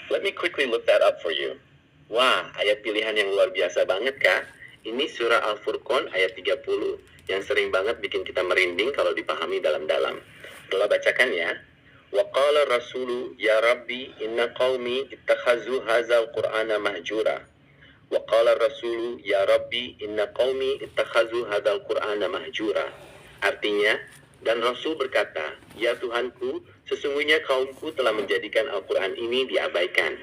Let me quickly look that up for you. Wah, ayat pilihan yang luar biasa banget, Kak. Ini surah Al-Furqan ayat 30 yang sering banget bikin kita merinding kalau dipahami dalam-dalam. Telah bacakan ya. Wa qala rasulu ya rabbi inna qaumi ittakhazu hadzal qur'ana mahjura. Wa qala rasulu ya rabbi inna qaumi ittakhazu hadzal qur'ana mahjura. Artinya, dan Rasul berkata, ya Tuhanku, sesungguhnya kaumku telah menjadikan Al-Quran ini diabaikan.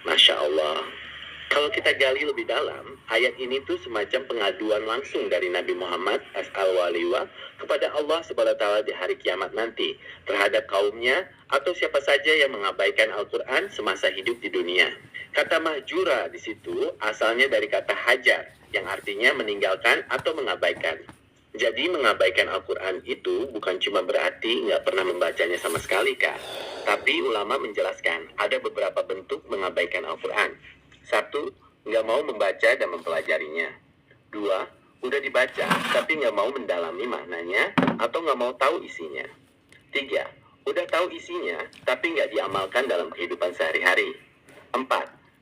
Masya Allah. Kalau kita gali lebih dalam, ayat ini tuh semacam pengaduan langsung dari Nabi Muhammad S.A.W. kepada Allah SWT di hari kiamat nanti terhadap kaumnya atau siapa saja yang mengabaikan Al-Quran semasa hidup di dunia. Kata mahjura di situ asalnya dari kata hajar yang artinya meninggalkan atau mengabaikan. Jadi mengabaikan Al-Quran itu bukan cuma berarti nggak pernah membacanya sama sekali, Kak. Tapi ulama menjelaskan ada beberapa bentuk mengabaikan Al-Quran. 1, nggak mau membaca dan mempelajarinya. 2, udah dibaca tapi nggak mau mendalami maknanya atau nggak mau tahu isinya. 3, udah tahu isinya tapi nggak diamalkan dalam kehidupan sehari-hari. 4,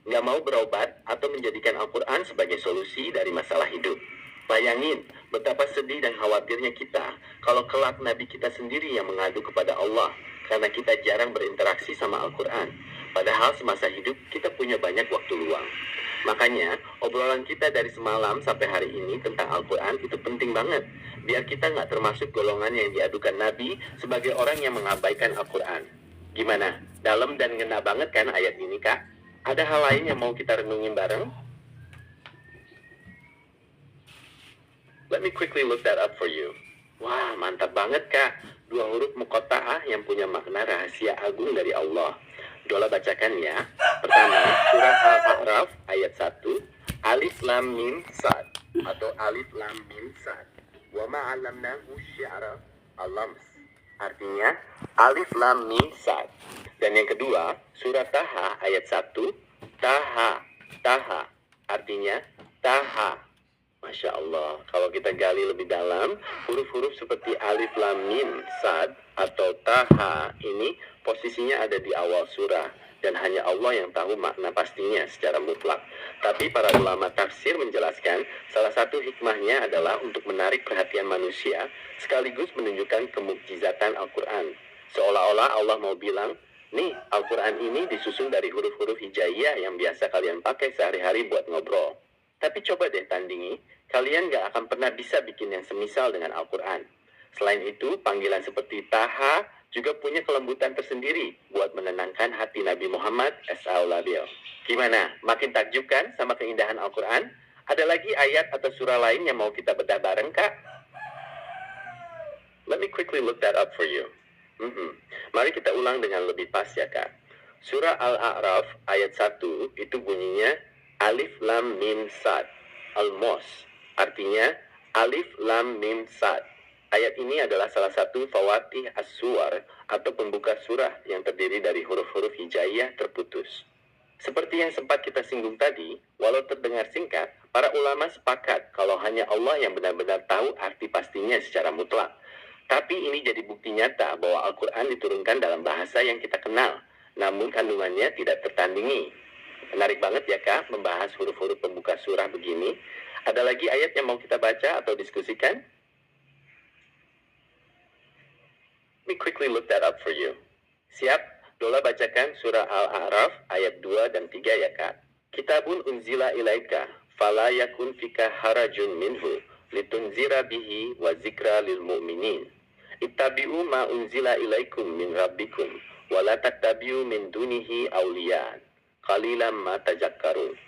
nggak mau berobat atau menjadikan Al-Quran sebagai solusi dari masalah hidup. Bayangin betapa sedih dan khawatirnya kita kalau kelak Nabi kita sendiri yang mengadu kepada Allah karena kita jarang berinteraksi sama Al-Quran. Padahal semasa hidup kita punya banyak waktu luang. Makanya obrolan kita dari semalam sampai hari ini tentang Al-Quran itu penting banget. Biar kita nggak termasuk golongan yang diadukan Nabi sebagai orang yang mengabaikan Al-Quran. Gimana? Dalam dan ngena banget kan ayat ini, Kak? Ada hal lain yang mau kita renungin bareng? Let me quickly look that up for you. Wah, mantap banget, Kak. 2 huruf muqatta'ah yang punya makna rahasia agung dari Allah. Dola bacakan ya. Pertama, surat Al-A'raf ayat 1, Alif Lam Mim Sad atau Alif Lam Mim Sad. Wa ma'alamnahu syi'ra al-lams. Artinya Alif Lam Mim Sad. Dan yang kedua, surat Taha ayat 1, Taha, Taha. Artinya Taha. Masya Allah, kalau kita gali lebih dalam, huruf-huruf seperti Alif Lam Mim Sad atau Taha ini posisinya ada di awal surah dan hanya Allah yang tahu makna pastinya secara mutlak. Tapi para ulama tafsir menjelaskan salah satu hikmahnya adalah untuk menarik perhatian manusia sekaligus menunjukkan kemukjizatan Al-Quran. Seolah-olah Allah mau bilang, nih Al-Quran ini disusun dari huruf-huruf hijaiyah yang biasa kalian pakai sehari-hari buat ngobrol. Tapi coba deh tandingi, kalian gak akan pernah bisa bikin yang semisal dengan Al-Quran. Selain itu, panggilan seperti Taha juga punya kelembutan tersendiri buat menenangkan hati Nabi Muhammad S.A.W. Gimana? Makin takjub kan sama keindahan Al-Quran? Ada lagi ayat atau surah lain yang mau kita bedah bareng, Kak? Let me quickly look that up for you. Mari kita ulang dengan lebih pas ya, Kak. Surah Al-A'raf ayat 1 itu bunyinya Alif Lam Mim Sad, Al-Mos. Artinya Alif Lam Mim Sad. Ayat ini adalah salah satu fawatih as-suwar atau pembuka surah yang terdiri dari huruf-huruf hijaiyah terputus. Seperti yang sempat kita singgung tadi, walau terdengar singkat, para ulama sepakat kalau hanya Allah yang benar-benar tahu arti pastinya secara mutlak. Tapi ini jadi bukti nyata bahwa Al-Quran diturunkan dalam bahasa yang kita kenal, namun kandungannya tidak tertandingi. Menarik banget ya, Kak, membahas huruf-huruf pembuka surah begini. Ada lagi ayat yang mau kita baca atau diskusikan? Let me quickly look that up for you. Siap? Dola bacakan surah Al-A'raf ayat 2 dan 3 ya, Kak. Kitabun unzila ilaika, fala yakun fika harajun minhu, litunzira bihi wa zikra lil mu'minin. Ittabi'u ma unzila ilaikum min rabbikum, wa la tattabi'u min dunihi awliya. Qalilan ma tajakkarun.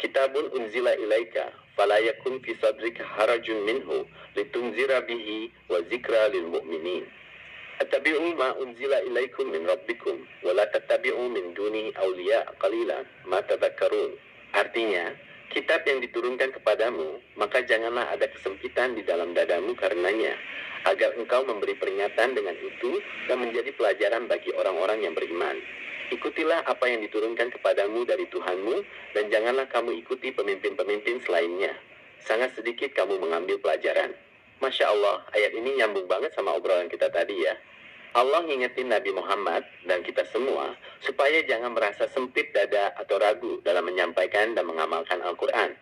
Kitabun unzila ilaika fala yakun fi sadrika harajun minhu litunzira bihi wa zikra lil mu'minin. Attabi'u ma unzila ilaikum min rabbikum wa la tattabi'u min dunihi awliya qalilan ma tadhakkarun. Artinya, kitab yang diturunkan kepadamu, maka janganlah ada kesempitan di dalam dadamu karenanya, agar engkau memberi peringatan dengan itu dan menjadi pelajaran bagi orang-orang yang beriman. Ikutilah apa yang diturunkan kepadamu dari Tuhanmu, dan janganlah kamu ikuti pemimpin-pemimpin selainnya. Sangat sedikit kamu mengambil pelajaran. Masya Allah, ayat ini nyambung banget sama obrolan kita tadi ya. Allah ngingetin Nabi Muhammad dan kita semua supaya jangan merasa sempit dada atau ragu dalam menyampaikan dan mengamalkan Al-Quran.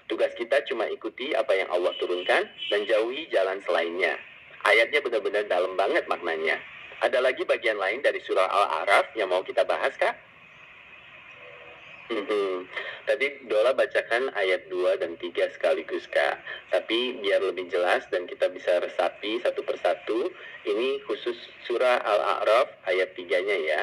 Tugas kita cuma ikuti apa yang Allah turunkan dan jauhi jalan selainnya. Ayatnya benar-benar dalam banget maknanya. Ada lagi bagian lain dari surah Al-A'raf yang mau kita bahas, Kak? Tadi Dola bacakan ayat 2 dan 3 sekaligus, Kak. Tapi biar lebih jelas dan kita bisa resapi satu persatu, ini khusus surah Al-A'raf ayat 3-nya ya.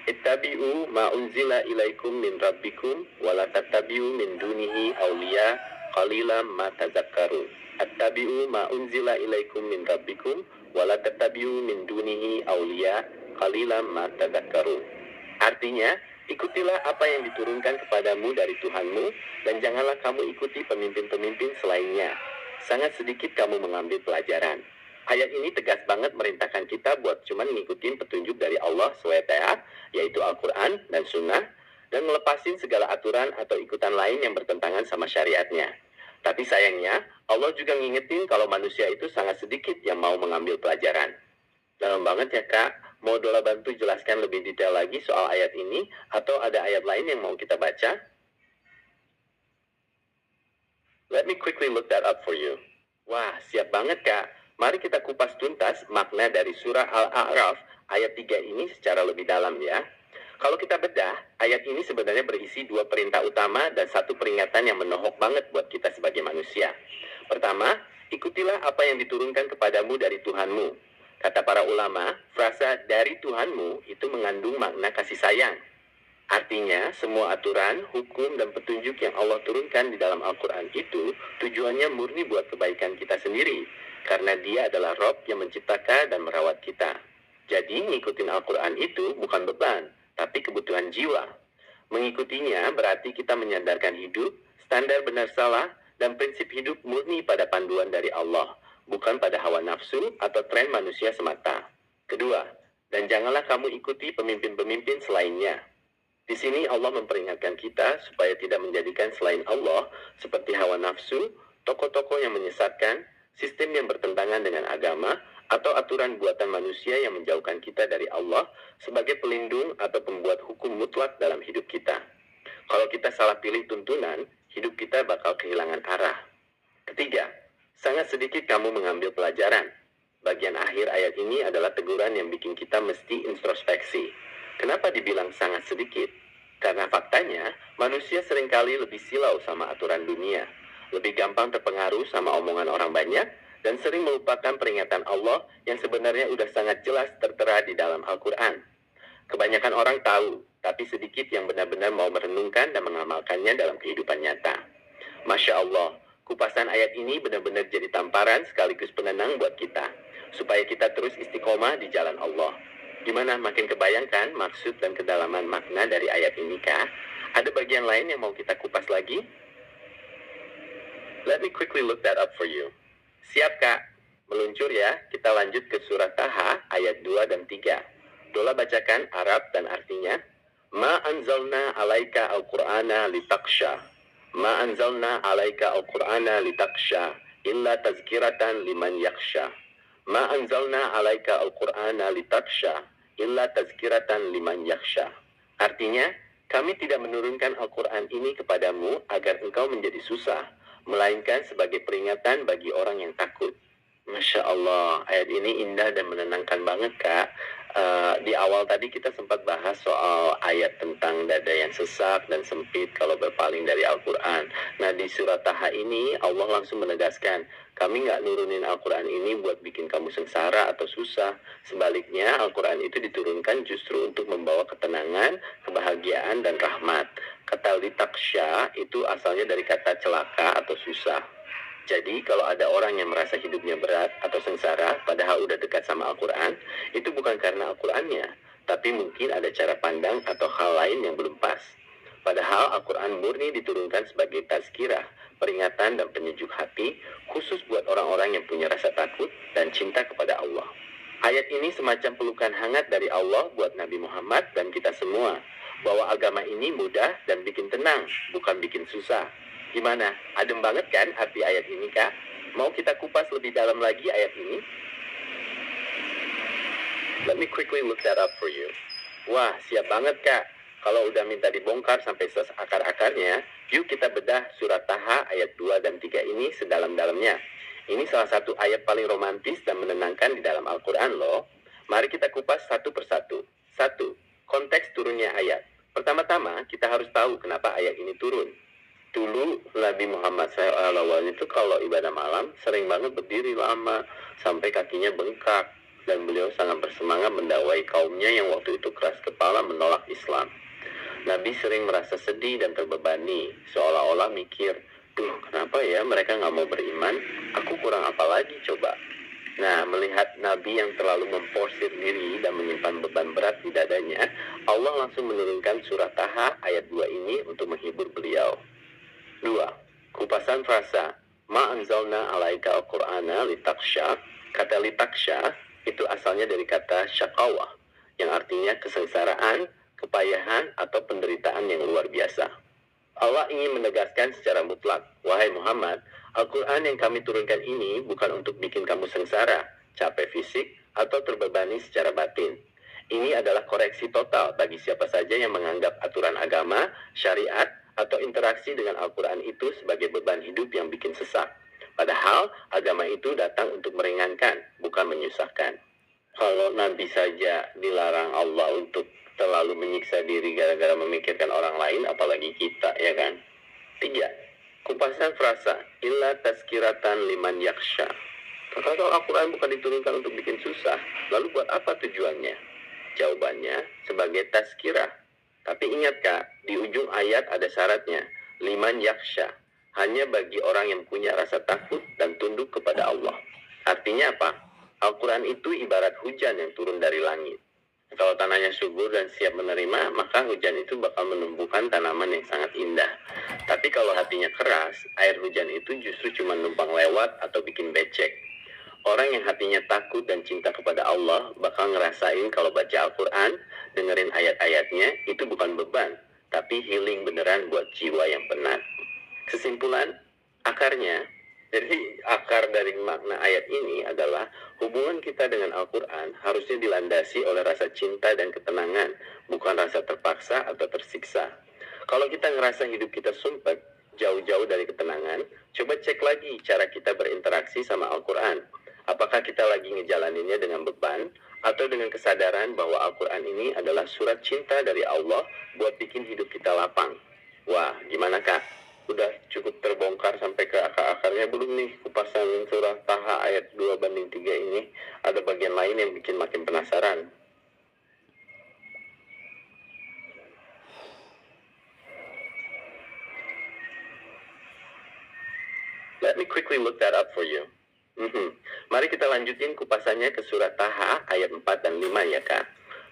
Ittabi'u ma unzila ilaikum min rabbikum wa la tattabi'u min dunihi awliya qalilan ma tazakkarun. Ittabi'u ma unzila ilaikum min rabbikum wa la tattabi'u min dunihi awliya qalilan ma tazakkarun. Artinya, ikutilah apa yang diturunkan kepadamu dari Tuhanmu, dan janganlah kamu ikuti pemimpin-pemimpin selainnya. Sangat sedikit kamu mengambil pelajaran. Ayat ini tegas banget merintahkan kita buat cuman ngikutin petunjuk dari Allah SWT, yaitu Al-Quran dan Sunnah, dan melepasin segala aturan atau ikutan lain yang bertentangan sama syariatnya. Tapi sayangnya, Allah juga ngingetin kalau manusia itu sangat sedikit yang mau mengambil pelajaran. Dalam banget ya, Kak. Mau Dola bantu jelaskan lebih detail lagi soal ayat ini, atau ada ayat lain yang mau kita baca? Let me quickly look that up for you. Wah, siap banget, Kak. Mari kita kupas tuntas makna dari surah Al-A'raf ayat 3 ini secara lebih dalam ya. Kalau kita bedah, ayat ini sebenarnya berisi 2 perintah utama dan 1 peringatan yang menohok banget buat kita sebagai manusia. Pertama, ikutilah apa yang diturunkan kepadamu dari Tuhanmu. Kata para ulama, frasa dari Tuhanmu itu mengandung makna kasih sayang. Artinya, semua aturan, hukum, dan petunjuk yang Allah turunkan di dalam Al-Quran itu tujuannya murni buat kebaikan kita sendiri. Karena Dia adalah Rob yang menciptakan dan merawat kita. Jadi, ngikutin Al-Quran itu bukan beban, tapi kebutuhan jiwa. Mengikutinya berarti kita menyandarkan hidup, standar benar salah, dan prinsip hidup murni pada panduan dari Allah, bukan pada hawa nafsu atau tren manusia semata. Kedua, dan janganlah kamu ikuti pemimpin-pemimpin selainnya. Di sini Allah memperingatkan kita supaya tidak menjadikan selain Allah seperti hawa nafsu, tokoh-tokoh yang menyesatkan, sistem yang bertentangan dengan agama, atau aturan buatan manusia yang menjauhkan kita dari Allah sebagai pelindung atau pembuat hukum mutlak dalam hidup kita. Kalau kita salah pilih tuntunan, hidup kita bakal kehilangan arah. Ketiga, sangat sedikit kamu mengambil pelajaran. Bagian akhir ayat ini adalah teguran yang bikin kita mesti introspeksi. Kenapa dibilang sangat sedikit? Karena faktanya, manusia seringkali lebih silau sama aturan dunia, lebih gampang terpengaruh sama omongan orang banyak, dan sering melupakan peringatan Allah yang sebenarnya udah sangat jelas tertera di dalam Al-Quran. Kebanyakan orang tahu, tapi sedikit yang benar-benar mau merenungkan dan mengamalkannya dalam kehidupan nyata. Masya Allah, kupasan ayat ini benar-benar jadi tamparan sekaligus penenang buat kita, supaya kita terus istiqomah di jalan Allah. Gimana, makin kebayangkan maksud dan kedalaman makna dari ayat ini, Kak? Ada bagian lain yang mau kita kupas lagi? Let me quickly look that up for you. Siap, Kak? Meluncur ya, kita lanjut ke surat Taha ayat 2 dan 3. Dola bacakan Arab dan artinya. Ma anzalna alaika al-Qur'ana litaksha. Ma anzalna alaika al-Qur'ana litaksha illa tazkiratan liman yaksha. Ma anzalna alaika al-Qur'ana litaksha illa tazkiratan liman yaksha. Artinya, kami tidak menurunkan Al-Quran ini kepadamu agar engkau menjadi susah, melainkan sebagai peringatan bagi orang yang takut. Masya Allah, ayat ini indah dan menenangkan banget, Kak. Di awal tadi kita sempat bahas soal ayat tentang dada yang sesak dan sempit kalau berpaling dari Al-Quran. Nah, di surat Taha ini Allah langsung menegaskan, kami nggak nurunin Al-Quran ini buat bikin kamu sengsara atau susah. Sebaliknya, Al-Quran itu diturunkan justru untuk membawa ketenangan, kebahagiaan, dan rahmat. Kata litaksya itu asalnya dari kata celaka atau susah. Jadi kalau ada orang yang merasa hidupnya berat atau sengsara padahal udah dekat sama Al-Quran, itu bukan karena Al-Qurannya, tapi mungkin ada cara pandang atau hal lain yang belum pas. Padahal Al-Quran murni diturunkan sebagai tazkirah, peringatan dan penyejuk hati, khusus buat orang-orang yang punya rasa takut dan cinta kepada Allah. Ayat ini semacam pelukan hangat dari Allah buat Nabi Muhammad dan kita semua, bahwa agama ini mudah dan bikin tenang, bukan bikin susah. Gimana? Adem banget kan arti ayat ini, Kak? Mau kita kupas lebih dalam lagi ayat ini? Let me quickly look that up for you. Wah, siap banget Kak. Kalau udah minta dibongkar sampai seakar-akarnya, yuk kita bedah surat Taha ayat 2 dan 3 ini sedalam-dalamnya. Ini salah satu ayat paling romantis dan menenangkan di dalam Al-Quran loh. Mari kita kupas satu persatu. 1. Konteks turunnya ayat. Pertama-tama, kita harus tahu kenapa ayat ini turun. Dulu Nabi Muhammad SAW itu kalau ibadah malam sering banget berdiri lama sampai kakinya bengkak. Dan beliau sangat bersemangat mendakwai kaumnya yang waktu itu keras kepala menolak Islam. Nabi sering merasa sedih dan terbebani, seolah-olah mikir, duh kenapa ya mereka nggak mau beriman, aku kurang apa lagi coba. Nah, melihat Nabi yang terlalu memforsir diri dan menyimpan beban berat di dadanya, Allah langsung menurunkan surat Taha ayat 2 ini untuk menghibur beliau. 2. Kupasan frasa, Ma anzalna alaika al-Qur'ana litaksha. Kata litaksha itu asalnya dari kata syakawah, yang artinya kesengsaraan, kepayahan, atau penderitaan yang luar biasa. Allah ingin menegaskan secara mutlak, wahai Muhammad, Al-Quran yang kami turunkan ini bukan untuk bikin kamu sengsara, capek fisik, atau terbebani secara batin. Ini adalah koreksi total bagi siapa saja yang menganggap aturan agama, syariat, atau interaksi dengan Al-Quran itu sebagai beban hidup yang bikin sesak. Padahal agama itu datang untuk meringankan, bukan menyusahkan. Kalau Nabi saja dilarang Allah untuk terlalu menyiksa diri gara-gara memikirkan orang lain, apalagi kita, ya kan? 3. Kupasan frasa, illa tazkiratan liman yaksha. Kalau Al-Quran bukan diturunkan untuk bikin susah, lalu buat apa tujuannya? Jawabannya, sebagai tazkirah. Tapi ingat Kak, di ujung ayat ada syaratnya, liman yaksha. Hanya bagi orang yang punya rasa takut dan tunduk kepada Allah. Artinya apa? Al-Quran itu ibarat hujan yang turun dari langit. Kalau tanahnya subur dan siap menerima, maka hujan itu bakal menumbuhkan tanaman yang sangat indah. Tapi kalau hatinya keras, air hujan itu justru cuma numpang lewat atau bikin becek. Orang yang hatinya takut dan cinta kepada Allah bakal ngerasain kalau baca Al-Quran, dengerin ayat-ayatnya, itu bukan beban, tapi healing beneran buat jiwa yang penat. Kesimpulan, akarnya, jadi akar dari makna ayat ini adalah hubungan kita dengan Al-Quran harusnya dilandasi oleh rasa cinta dan ketenangan, bukan rasa terpaksa atau tersiksa. Kalau kita ngerasa hidup kita sumpek, jauh-jauh dari ketenangan, coba cek lagi cara kita berinteraksi sama Al-Quran. Apakah kita lagi ngejalaninnya dengan beban, atau dengan kesadaran bahwa Al-Quran ini adalah surat cinta dari Allah buat bikin hidup kita lapang. Wah, gimana Kak? Udah cukup terbongkar sampai ke akar-akarnya belum nih kupasan surah Taha ayat 2/3 ini? Ada bagian lain yang bikin makin penasaran. Let me quickly look that up for you. Mari kita lanjutin kupasannya ke surat Taha ayat 4 dan 5 ya Kak.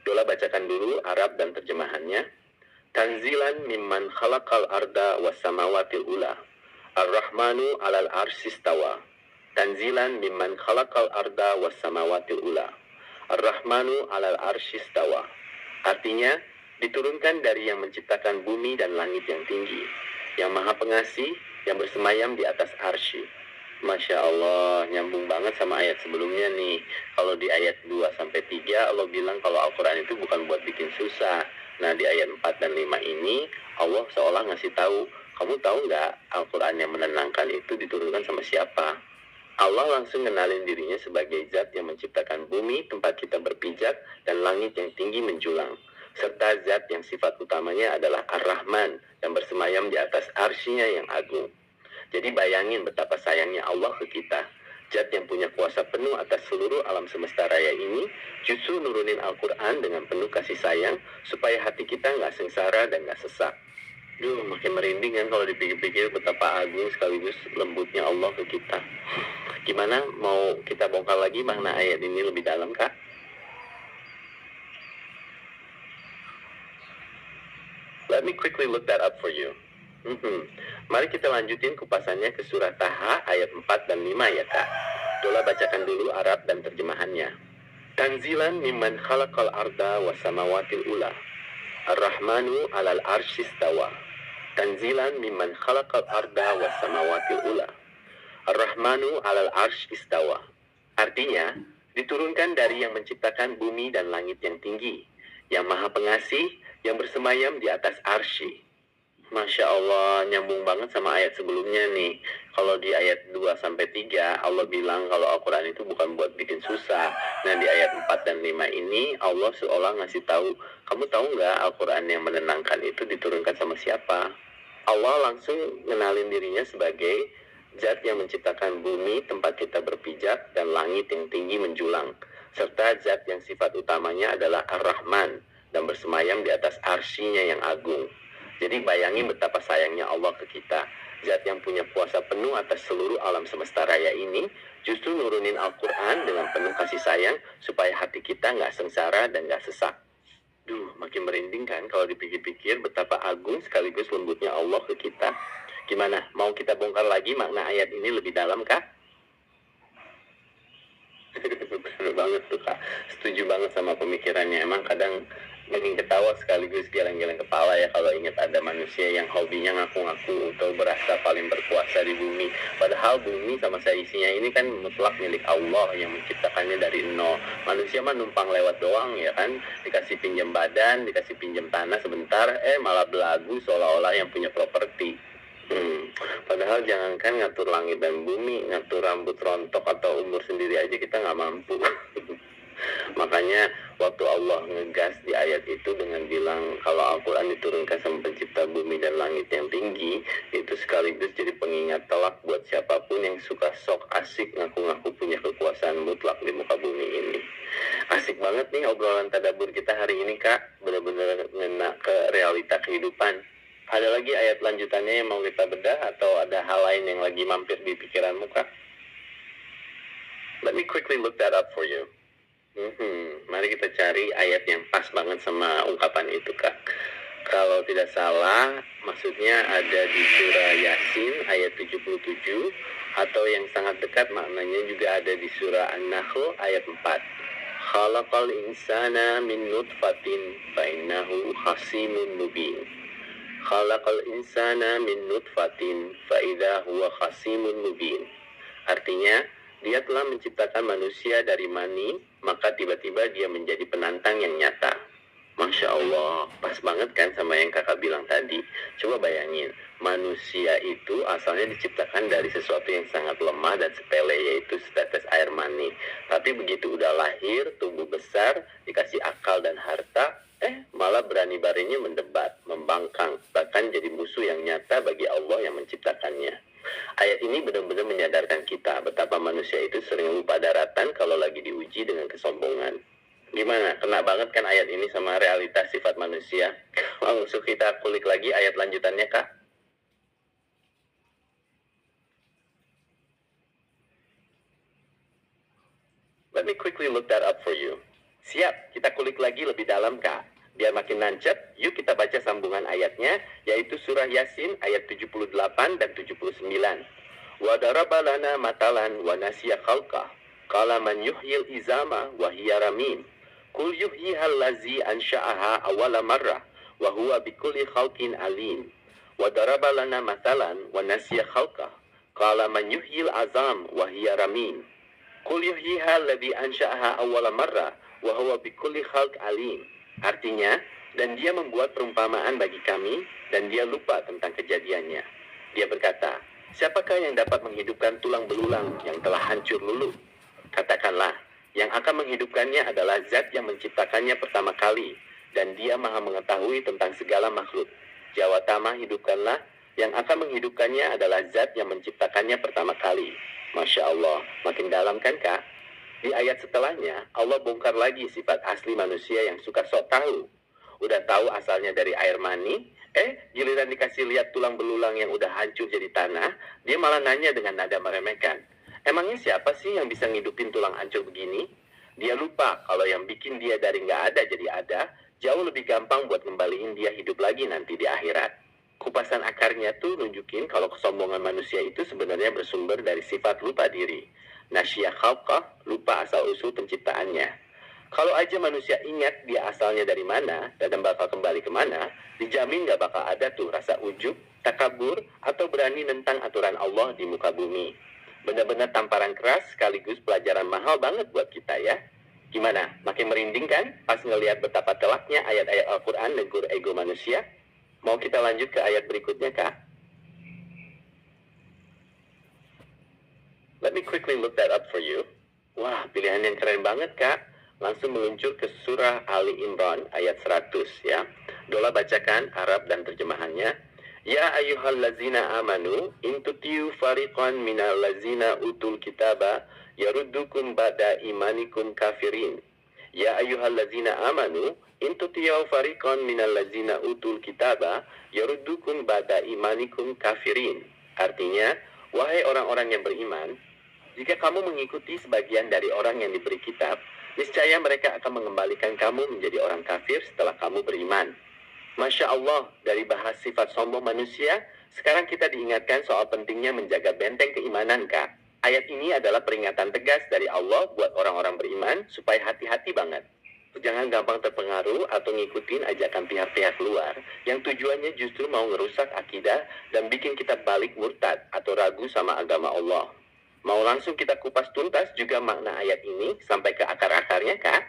Dola bacakan dulu Arab dan terjemahannya. Tanzilan mimman khalaqal arda was samawatil ula. Ar-Rahmanu 'alal arsy istawa. Tanzilan mimman khalaqal arda was samawatil ula. Ar-Rahmanu 'alal arsy istawa. Artinya, diturunkan dari yang menciptakan bumi dan langit yang tinggi, yang Maha Pengasih, yang bersemayam di atas arsy. Masya Allah, nyambung banget sama ayat sebelumnya nih. Kalau di ayat 2-3 Allah bilang kalau Al-Quran itu bukan buat bikin susah. Nah di ayat 4 dan 5 ini Allah seolah ngasih tahu, kamu tahu nggak Al-Quran yang menenangkan itu diturunkan sama siapa? Allah langsung kenalin dirinya sebagai zat yang menciptakan bumi tempat kita berpijak dan langit yang tinggi menjulang. Serta zat yang sifat utamanya adalah Ar-Rahman yang bersemayam di atas arsy-Nya yang agung. Jadi bayangin betapa sayangnya Allah ke kita. Zat yang punya kuasa penuh atas seluruh alam semesta raya ini justru nurunin Al-Quran dengan penuh kasih sayang supaya hati kita nggak sengsara dan nggak sesak. Duh, makin merinding kan kalau dipikir-pikir betapa agung sekaligus lembutnya Allah ke kita. Gimana, mau kita bongkar lagi makna ayat ini lebih dalam Kak? Let me quickly look that up for you. Mari kita lanjutin kupasannya ke surat Taha ayat 4 dan 5 ya Kak. Dola bacakan dulu Arab dan terjemahannya. Tanzilan mimman khalaqal arda was samawatil ula. Ar-Rahmanu 'alal arsy istawa. Tanzilan mimman khalaqal arda was samawatil ula. Ar-Rahmanu 'alal arsy istawa. Artinya, Diturunkan dari yang menciptakan bumi dan langit yang tinggi, yang maha pengasih, yang bersemayam di atas arsy. Masya Allah, nyambung banget sama ayat sebelumnya nih. Kalau di ayat 2-3, Allah bilang kalau Al-Quran itu bukan buat bikin susah. Nah, di ayat 4 dan 5 ini, Allah seolah ngasih tahu, kamu tahu nggak Al-Quran yang menenangkan itu diturunkan sama siapa? Allah langsung ngenalin dirinya sebagai zat yang menciptakan bumi tempat kita berpijak dan langit yang tinggi menjulang. Serta zat yang sifat utamanya adalah Ar-Rahman dan bersemayam di atas arsinya yang agung. Jadi bayangin betapa sayangnya Allah ke kita. Zat yang punya kuasa penuh atas seluruh alam semesta raya ini justru nurunin Al-Quran dengan penuh kasih sayang supaya hati kita nggak sengsara dan nggak sesak. Duh, makin merinding kan kalau dipikir-pikir betapa agung sekaligus lembutnya Allah ke kita. Gimana? Mau kita bongkar lagi makna ayat ini lebih dalam kah? Bener banget tuh kak, setuju banget sama pemikirannya. Emang kadang makin ketawa sekaligus geleng-geleng kepala ya kalau ingat ada manusia yang hobinya ngaku-ngaku atau berasa paling berkuasa di bumi. Padahal bumi sama seisinya ini kan mutlak milik Allah yang menciptakannya dari nol. Manusia mah numpang lewat doang ya kan, dikasih pinjam badan, dikasih pinjam tanah sebentar, malah belagu seolah-olah yang punya properti. Padahal jangankan ngatur langit dan bumi, ngatur rambut rontok atau umur sendiri aja kita nggak mampu. Makanya waktu Allah ngegas di ayat itu dengan bilang kalau Al-Quran diturunkan sama pencipta bumi dan langit yang tinggi, itu sekaligus jadi pengingat telak buat siapapun yang suka sok asik ngaku-ngaku punya kekuasaan mutlak di muka bumi ini. Asik banget nih obrolan tadabbur kita hari ini kak, bener-bener ngena ke realita kehidupan. Ada lagi ayat lanjutannya yang mau kita bedah atau ada hal lain yang lagi mampir di pikiranmu kak? Let me quickly look that up for you. Mari kita cari ayat yang pas banget sama ungkapan itu kak. Kalau tidak salah, maksudnya ada di surah Yasin ayat 77, atau yang sangat dekat maknanya juga ada di surah An-Nahl ayat 4. Khalaqal insana min nutfatin fa'innahu khasimun mubin. Khalaqal insana min nutfatin fa'idha huwa khasimun mubin. Artinya, dia telah menciptakan manusia dari mani, maka tiba-tiba dia menjadi penantang yang nyata. Masya Allah, pas banget kan sama yang kakak bilang tadi. Coba bayangin, manusia itu asalnya diciptakan dari sesuatu yang sangat lemah dan sepele, yaitu setetes air mani. Tapi begitu udah lahir, tumbuh besar, dikasih akal dan harta, malah berani-beraninya mendebat, membangkang, bahkan jadi musuh yang nyata bagi Allah yang menciptakannya. Ayat ini benar-benar menyadarkan kita betapa manusia itu sering lupa daratan kalau lagi diuji dengan kesombongan. Gimana? Kena banget kan ayat ini sama realitas sifat manusia? Langsung kita kulik lagi ayat lanjutannya kak. Let me quickly look that up for you. Siap, kita kulik lagi lebih dalam kak. Biar makin nancep, yuk kita baca sambungan ayatnya, yaitu surah Yasin ayat 78 dan 79. Wa daraba lana matalan wa nasiya khalqah, qala man yuhyil izama wa hiya ramim. Qul yuhyiha allazi ansha'aha awwala marrah wa huwa bikulli khalqin alim. Wa daraba lana matalan wa nasiya khalqah, qala man yuhyil azam wa hiya ramim. Qul yuhyiha allazi ansha'aha awwala marrah wa huwa bikulli khalq alim. Artinya, dan dia membuat perumpamaan bagi kami, dan dia lupa tentang kejadiannya. Dia berkata, siapakah yang dapat menghidupkan tulang belulang yang telah hancur luluh? Katakanlah, yang akan menghidupkannya adalah zat yang menciptakannya pertama kali, dan dia maha mengetahui tentang segala makhluk. Jawatama hidupkanlah, yang akan menghidupkannya adalah zat yang menciptakannya pertama kali. Masya Allah, makin dalam kan kak? Di ayat setelahnya, Allah bongkar lagi sifat asli manusia yang suka sok tahu. Udah tahu asalnya dari air mani, giliran dikasih lihat tulang belulang yang udah hancur jadi tanah, dia malah nanya dengan nada meremehkan. Emangnya siapa sih yang bisa ngidupin tulang hancur begini? Dia lupa kalau yang bikin dia dari nggak ada jadi ada, jauh lebih gampang buat ngembaliin dia hidup lagi nanti di akhirat. Kupasan akarnya tuh nunjukin kalau kesombongan manusia itu sebenarnya bersumber dari sifat lupa diri. Nasyia khalqah, lupa asal-usul penciptaannya. Kalau aja manusia ingat dia asalnya dari mana dan bakal kembali kemana, dijamin gak bakal ada tuh rasa ujub, takabur, atau berani nentang aturan Allah di muka bumi. Benar-benar tamparan keras sekaligus pelajaran mahal banget buat kita ya. Gimana? Makin merinding kan pas ngelihat betapa telaknya ayat-ayat Al-Quran negur ego manusia? Mau kita lanjut ke ayat berikutnya, Kak? Let me quickly look that up for you. Wah, pilihan yang keren banget, Kak. Langsung meluncur ke surah Ali Imran ayat 100 ya. Dola bacakan Arab dan terjemahannya. Ya ayyuhallazina amanu intutiu fariqan minal lazina utul kitaba yaruddukum ba'da imanikum kafirin. Ya ayyuhallazina amanu intutiu fariqan minal lazina utul kitaba yaruddukum ba'da imanikum kafirin. Artinya, wahai orang-orang yang beriman, jika kamu mengikuti sebagian dari orang yang diberi kitab, niscaya mereka akan mengembalikan kamu menjadi orang kafir setelah kamu beriman. Masya Allah, dari bahas sifat sombong manusia, sekarang kita diingatkan soal pentingnya menjaga benteng keimanan, Kak. Ayat ini adalah peringatan tegas dari Allah buat orang-orang beriman supaya hati-hati banget. Jangan gampang terpengaruh atau ngikutin ajakan pihak-pihak luar yang tujuannya justru mau ngerusak akidah dan bikin kita balik murtad atau ragu sama agama Allah. Mau langsung kita kupas tuntas juga makna ayat ini sampai ke akar-akarnya, Kak?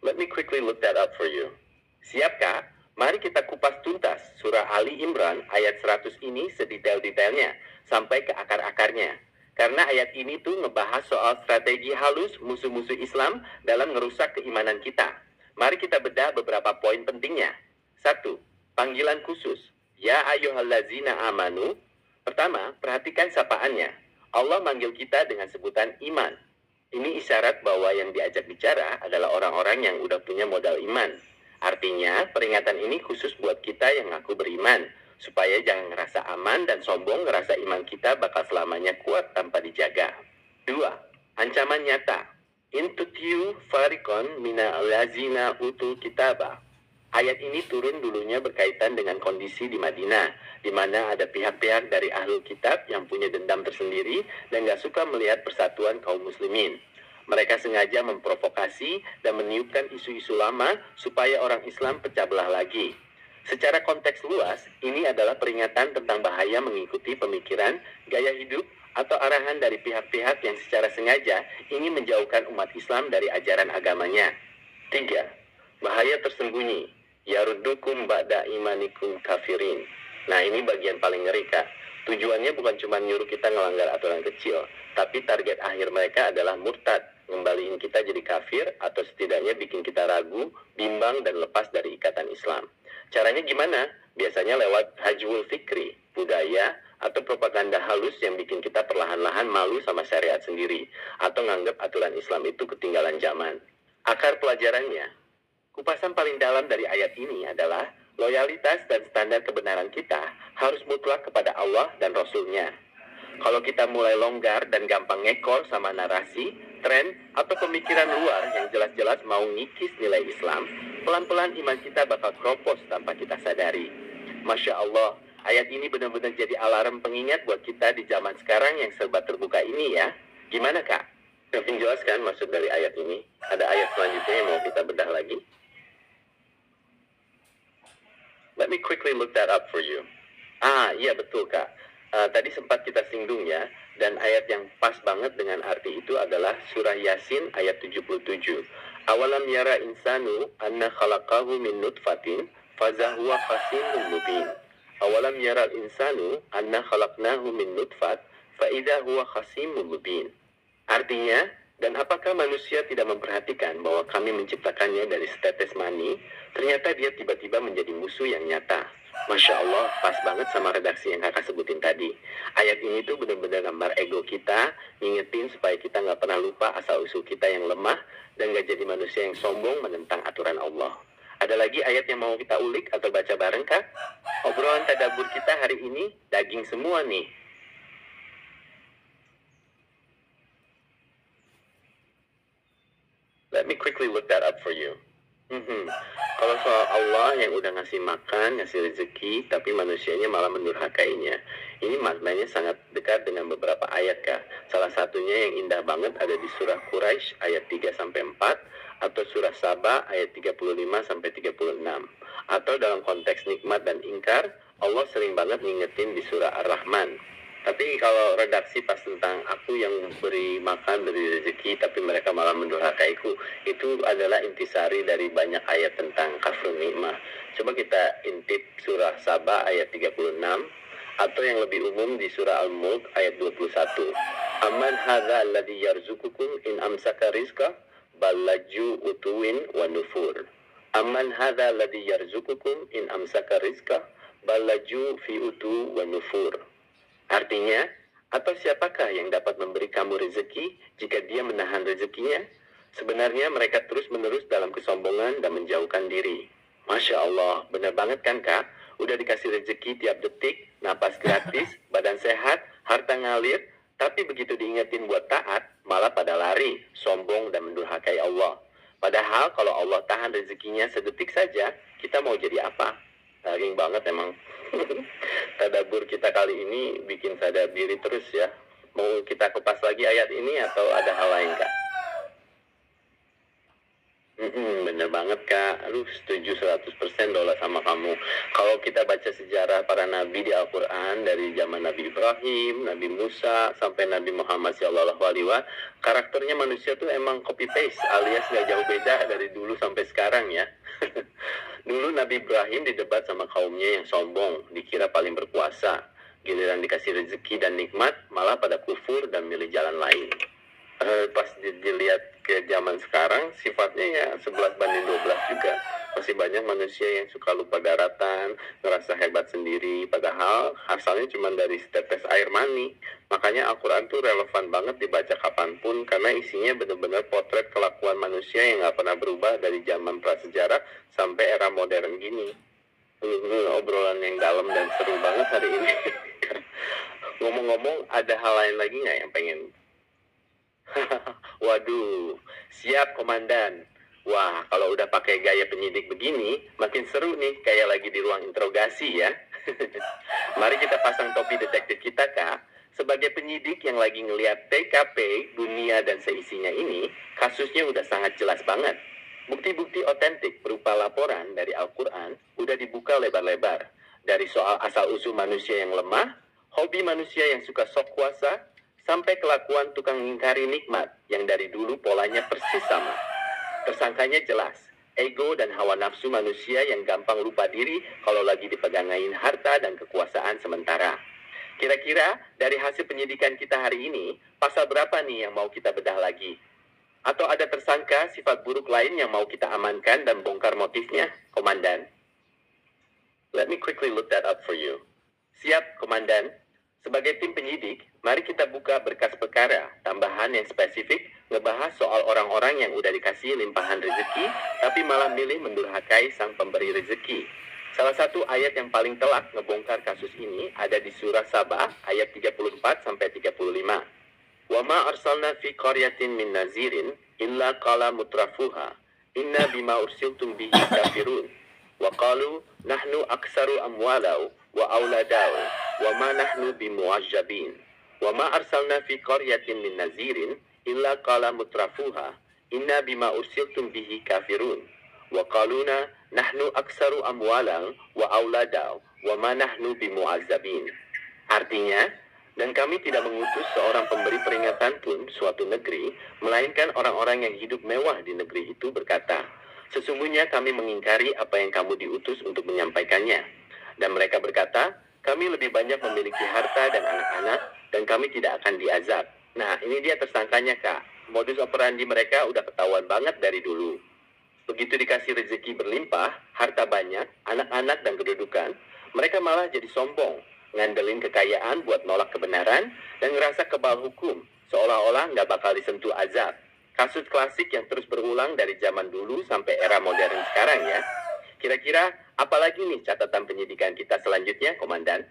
Let me quickly look that up for you. Siap, Kak? Mari kita kupas tuntas surah Ali Imran ayat 100 ini sedetail-detailnya sampai ke akar-akarnya. Karena ayat ini tuh ngebahas soal strategi halus musuh-musuh Islam dalam ngerusak keimanan kita. Mari kita bedah beberapa poin pentingnya. 1. Panggilan khusus. Ya ayyuhallazina amanu. Pertama, perhatikan sapaannya. Allah manggil kita dengan sebutan iman. Ini isyarat bahwa yang diajak bicara adalah orang-orang yang udah punya modal iman. Artinya, peringatan ini khusus buat kita yang ngaku beriman, supaya jangan ngerasa aman dan sombong ngerasa iman kita bakal selamanya kuat tanpa dijaga. 2. Ancaman nyata. In tutiu farikon mina lazina utul kitaba. Ayat ini turun dulunya berkaitan dengan kondisi di Madinah, di mana ada pihak-pihak dari ahlul kitab yang punya dendam tersendiri dan gak suka melihat persatuan kaum muslimin. Mereka sengaja memprovokasi dan meniupkan isu-isu lama supaya orang Islam pecah belah lagi. Secara konteks luas, ini adalah peringatan tentang bahaya mengikuti pemikiran, gaya hidup, atau arahan dari pihak-pihak yang secara sengaja ingin menjauhkan umat Islam dari ajaran agamanya. 3. Bahaya tersembunyi. Yaruddukum ba'da imanikum kafirin. Nah, ini bagian paling ngeri, Kak. Tujuannya bukan cuma nyuruh kita ngelanggar aturan kecil, tapi target akhir mereka adalah murtad, ngembaliin kita jadi kafir atau setidaknya bikin kita ragu, bimbang, dan lepas dari ikatan Islam. Caranya gimana? Biasanya lewat hajwul fikri, budaya, atau propaganda halus yang bikin kita perlahan-lahan malu sama syariat sendiri, atau nganggap aturan Islam itu ketinggalan zaman. Akar pelajarannya, kupasan paling dalam dari ayat ini adalah loyalitas dan standar kebenaran kita harus mutlak kepada Allah dan Rasul-Nya. Kalau kita mulai longgar dan gampang ngekor sama narasi, tren, atau pemikiran luar yang jelas-jelas mau ngikis nilai Islam, pelan-pelan iman kita bakal kropos tanpa kita sadari. Masya Allah, ayat ini benar-benar jadi alarm pengingat buat kita di zaman sekarang yang serba terbuka ini ya. Gimana, Kak? Kevin jelaskan maksud dari ayat ini. Ada ayat selanjutnya yang mau kita bedah lagi. Let me quickly look that up for you. Iya betul, Kak. Tadi sempat kita singgung ya, dan ayat yang pas banget dengan arti itu adalah surah Yasin ayat 77. Awalam yara insanu anna khalaqahu min nutfatin fazahuwa khasimun mubin. Awalam yara insanu anna khalaqnahu min nutfat faidha huwa khasimun mubin. Artinya, dan apakah manusia tidak memperhatikan bahwa kami menciptakannya dari setetes mani, ternyata dia tiba-tiba menjadi musuh yang nyata. Masya Allah, pas banget sama redaksi yang kakak sebutin tadi. Ayat ini tuh benar-benar gambar ego kita, ngingetin supaya kita nggak pernah lupa asal-usul kita yang lemah, dan nggak jadi manusia yang sombong menentang aturan Allah. Ada lagi ayat yang mau kita ulik atau baca bareng, Kak? Obrolan tadabbur kita hari ini, daging semua nih. Let me quickly look that up for you. Kalau soal Allah yang udah ngasih makan, ngasih rezeki, tapi manusianya malah mendurhakainya. Ini maknanya sangat dekat dengan beberapa ayat, Kak. Salah satunya yang indah banget ada di surah Quraisy ayat 3-4, atau surah Saba ayat 35-36. Atau dalam konteks nikmat dan ingkar, Allah sering banget ngingetin di surah Ar-Rahman. Tapi kalau redaksi pas tentang aku yang beri makan, beri rezeki, tapi mereka malah mendurhakaiku, itu adalah intisari dari banyak ayat tentang kafir nikmah. Coba kita intip surah Saba ayat 36, atau yang lebih umum di surah Al-Mulk ayat 21. Amman hadza alladhi yarzuqukum in amsaka rizqa ballaju utuwin wa nufur. Amman hadza alladhi yarzuqukum in amsaka rizqa ballaju fi utu wa nufur. Artinya, atau siapakah yang dapat memberi kamu rezeki jika dia menahan rezekinya? Sebenarnya mereka terus-menerus dalam kesombongan dan menjauhkan diri. Masya Allah, benar banget kan kak? Udah dikasih rezeki tiap detik, napas gratis, badan sehat, harta ngalir, tapi begitu diingetin buat taat, malah pada lari, sombong dan mendurhakai Allah. Padahal kalau Allah tahan rezekinya sedetik saja, kita mau jadi apa? Daging banget emang. Tadabur kita kali ini bikin sadar diri terus ya. Mau kita kupas lagi ayat ini atau ada hal lain kak? Bener banget kak. Aduh setuju 100% Dola sama kamu. Kalau kita baca sejarah para nabi di Al-Quran, dari zaman Nabi Ibrahim, Nabi Musa, sampai Nabi Muhammad SAW, karakternya manusia tuh emang copy paste, alias gak jauh beda dari dulu sampai sekarang ya. Dulu Nabi Ibrahim didebat sama kaumnya yang sombong, dikira paling berkuasa. Giliran dikasih rezeki dan nikmat, malah pada kufur dan milih jalan lain. Pas dilihat ke zaman sekarang, sifatnya ya 11 banding 12 juga. Masih banyak manusia yang suka lupa daratan, ngerasa hebat sendiri, padahal asalnya cuma dari setetes air mani. Makanya Al-Quran tuh relevan banget dibaca kapanpun, karena isinya benar-benar potret kelakuan manusia yang gak pernah berubah dari zaman prasejarah sampai era modern gini. Obrolan yang dalam dan seru banget hari ini. Ngomong-ngomong, ada hal lain lagi nggak yang pengen? Waduh, siap komandan. Wah, kalau udah pakai gaya penyidik begini, makin seru nih, kayak lagi di ruang interogasi ya. Mari kita pasang topi detektif kita, Kak. Sebagai penyidik yang lagi ngeliat TKP, dunia dan seisinya ini, kasusnya udah sangat jelas banget. Bukti-bukti otentik berupa laporan dari Al-Quran udah dibuka lebar-lebar. Dari soal asal-usul manusia yang lemah, hobi manusia yang suka sok kuasa, sampai kelakuan tukang ngingkari nikmat yang dari dulu polanya persis sama. Tersangkanya jelas, ego dan hawa nafsu manusia yang gampang lupa diri kalau lagi dipegangain harta dan kekuasaan sementara. Kira-kira dari hasil penyidikan kita hari ini, pasal berapa nih yang mau kita bedah lagi? Atau ada tersangka sifat buruk lain yang mau kita amankan dan bongkar motifnya, Komandan? Let me quickly look that up for you. Siap, Komandan. Sebagai tim penyidik, mari kita buka berkas perkara, tambahan yang spesifik, ngebahas soal orang-orang yang udah dikasih limpahan rezeki, tapi malah milih mendurhakai sang pemberi rezeki. Salah satu ayat yang paling telak ngebongkar kasus ini ada di surah Sabah ayat 34-35. Wa ma arsalna fi qaryatin min nazirin illa qala mutrafuha inna bima ursiltum bihi kafirun. Wa qalu nahnu aksaru amwalau wa auladau wa ma nahnu bimu'azzabin. Wa ma arsalna fi qaryatin min nazirin illa qala mutrafuha inna bima ursiltum bihi kafirun. Wa qaluna nahnu aksaru amwalan wa auladau wa ma nahnu bimu'azzabin. Artinya, dan kami tidak mengutus seorang pemberi peringatan pun suatu negeri, melainkan orang-orang yang hidup mewah di negeri itu berkata, sesungguhnya kami mengingkari apa yang kamu diutus untuk menyampaikannya. Dan mereka berkata, kami lebih banyak memiliki harta dan anak-anak, dan kami tidak akan diazab. Nah, ini dia tersangkanya, Kak. Modus operandi mereka udah ketahuan banget dari dulu. Begitu dikasih rezeki berlimpah, harta banyak, anak-anak dan kedudukan, mereka malah jadi sombong, ngandelin kekayaan buat nolak kebenaran, dan ngerasa kebal hukum, seolah-olah nggak bakal disentuh azab. Kasus klasik yang terus berulang dari zaman dulu sampai era modern sekarang ya. Kira-kira apalagi nih catatan penyidikan kita selanjutnya, Komandan?